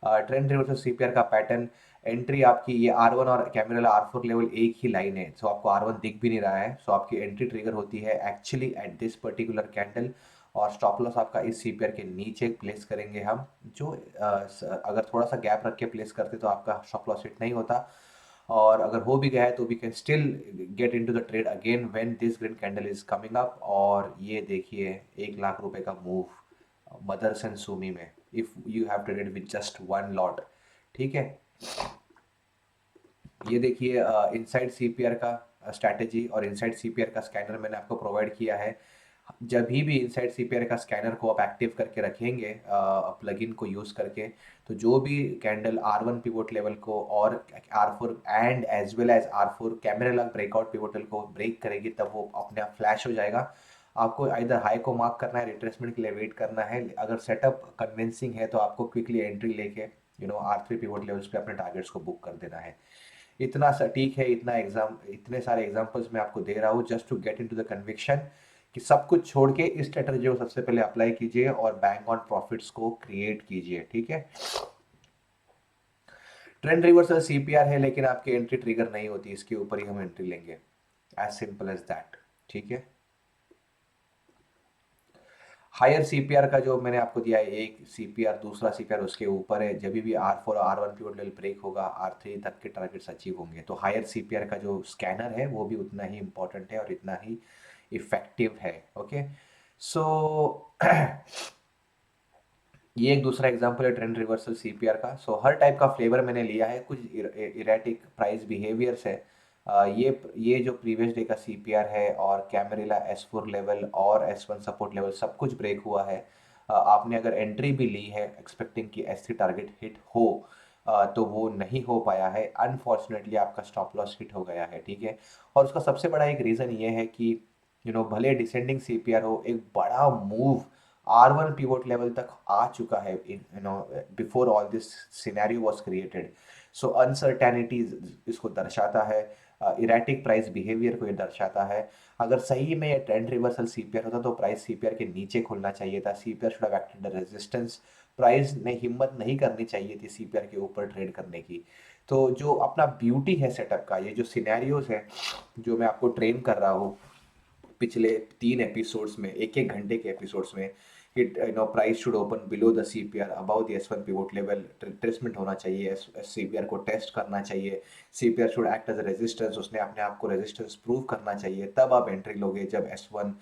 ट्रेंड रिवर्सल सीपीआर का पैटर्न, एंट्री आपकी ये R1 और कैमरा R4 लेवल एक ही लाइन है, सो आपको R1 दिख भी नहीं रहा है, सो आपकी एंट्री ट्रिगर होती है actually at this particular candle, और स्टॉप लॉस आपका इस सीपीआर के नीचे प्लेस करेंगे हम, जो अगर थोड़ा सा गैप रख के प्लेस करते तो आपका स्टॉप लॉस हिट नहीं होता, और अगर हो भी गया है तो we can still get into the trade again when this green candle is coming up. और ये देखिए 1 लाख रुपए का मूव मदरसन सुमी में, if you have traded with just one lot, ठीक है। ये देखिए इनसाइड सीपीआर का स्ट्रैटेजी और इनसाइड सीपीआर का स्कैनर मैंने आपको प्रोवाइड किया है। जब भी इनसाइड सीपीआर का स्कैनर को आप एक्टिव करके रखेंगे प्लगइन को यूज़ करके, तो जो भी कैंडल R1 पिवोट लेवल को और R4 and as well as R4 कैमरे लग ब्रेकआउट पिवोटल को ब्रेक करेगी, तब वो अपने आप फ्लैश हो जाएगा। आपको इधर हाई को मार्क करना है, रिट्रेसमेंट के लिए वेट करना है, अगर सेटअप कन्विंसिंग है तो आपको क्विकली एंट्री लेके R3 पिवोट लेवल्स पे अपने टारगेट्स को बुक कर देना है। इतना सटीक है, इतने सारे एग्जांपल्स मैं आपको दे रहा हूँ just to get into the conviction कि सब कुछ छोड़ के इस स्ट्रेटजी को सबसे पहले अप्लाई कीजिए और बैंक ऑन प्रॉफिट्स को क्रिएट कीजिए, ठीक है। ट्रेंड रिवर्सल सीपीआर है, लेकिन आपकी एंट्री ट्रिगर नहीं होती, इसके ऊपर ही हम एंट्री लेंगे, एज सिंपल एज दैट, ठीक है। हायर सीपीआर का जो मैंने आपको दिया है, एक सीपीआर दूसरा सीपीआर उसके ऊपर है, जब भी R4 और R1 पिवट लेवल ब्रेक होगा R3 तक के टारगेट्स अचीव होंगे, तो हायर सीपीआर का जो स्कैनर है वो भी उतना ही इंपॉर्टेंट है और इतना ही इफेक्टिव है, ओके। सो ये एक दूसरा एग्जांपल है ट्रेंड रिवर्सल सीपीआर का। सो हर टाइप का फ्लेवर मैंने लिया है, कुछ इरेटिक प्राइस बिहेवियर्स है। ये जो प्रीवियस डे का सीपीआर है और कैमरेला S4 लेवल और S1 सपोर्ट लेवल सब कुछ ब्रेक हुआ है। आपने अगर एंट्री भी ली है एक्सपेक्टिंग कि S3 टारगेट हिट हो, तो वो नहीं हो पाया है, अनफॉर्चुनेटली आपका स्टॉप लॉस हिट हो गया है, ठीक है। और उसका सबसे बड़ा एक रीज़न ये है कि भले डिसेंडिंग सीपीआर हो, एक बड़ा मूव R1 pivot लेवल तक आ चुका है, before all this scenario was created. So uncertainty इसको दर्शाता है, इरेटिक प्राइस बिहेवियर को ये दर्शाता है। अगर सही में ये ट्रेंड रिवर्सल सीपीआर होता तो प्राइस सीपीआर के नीचे खुलना चाहिए था, CPR should have acted the resistance, price ने हिम्मत नहीं करनी चाहिए थी सीपीआर के ऊपर ट्रेड करने की। तो जो अपना ब्यूटी है सेटअप का, ये जो सिनेरियोज है जो मैं आपको ट्रेन कर रहा हूँ पिछले 3 एपिसोड्स में, एक एक घंटे के एपिसोड्स में, कि price should open below the CPR above the S1 pivot level, ट्रेसमेंट होना चाहिए, सीपीआर को टेस्ट करना चाहिए, CPR should act as a resistance, उसने अपने आप को रेजिस्टेंस प्रूव करना चाहिए, तब आप एंट्री लोगे जब S1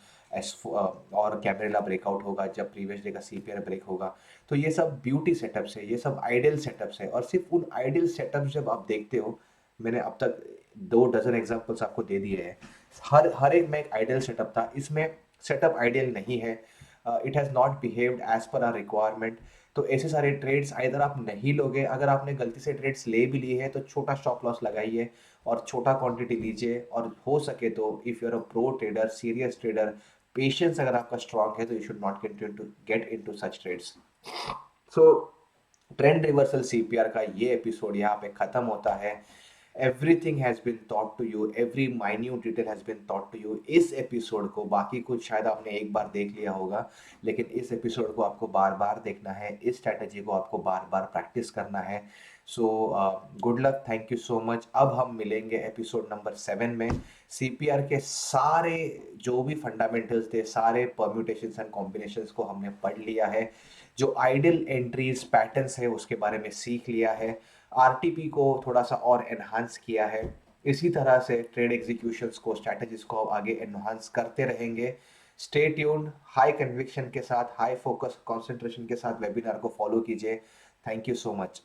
और कैमरेला ब्रेकआउट होगा, जब प्रीवियस डे का सीपीआर ब्रेक होगा। तो ये सब ब्यूटी सेटअप्स है, ये सब आइडियल सेटअप्स है, और सिर्फ उन आइडियल सेटअप्स जब आप देखते हो, मैंने अब तक 2 डजन एग्जाम्पल्स आपको दे दिए हैं, हर एक में एक आइडियल सेटअप था, इसमें सेटअप आइडियल नहीं है, it has not behaved as per our requirement. तो ऐसे सारे ट्रेड्स आइदर आप नहीं लोगे, अगर आपने गलती से ट्रेड्स ले भी लिए हैं तो छोटा स्टॉप लॉस लगाइए और छोटा क्वांटिटी लीजिए, और हो सके तो if you are a pro trader, serious trader, patience अगर आपका स्ट्रांग है, तो you should not get into such trades. So trend reversal CPR का ये एपिसोड यहाँ पे खत्म होता है। Everything has been taught to you, every minute detail has been taught to you इस एपिसोड को। बाकी कुछ शायद आपने एक बार देख लिया होगा, लेकिन इस एपिसोड को आपको बार बार देखना है, इस स्ट्रैटेजी को आपको बार बार प्रैक्टिस करना है। So good luck, thank you so much. अब हम मिलेंगे एपिसोड नंबर 7 में। सीपीआर के सारे जो भी फंडामेंटल्स थे, सारे परम्यूटेशंस एंड कॉम्बिनेशंस को हमने पढ़ लिया है, जो आइडियल एंट्रीज पैटर्न्स है उसके बारे में सीख लिया है, आरटीपी को थोड़ा सा और एनहांस किया है। इसी तरह से ट्रेड एग्जीक्यूशंस को, स्ट्रैटेजीज को आगे एनहांस करते रहेंगे। स्टे ट्यून्ड, हाई कन्विक्शन के साथ, हाई फोकस, कंसंट्रेशन के साथ वेबिनार को फॉलो कीजिए। Thank you so much.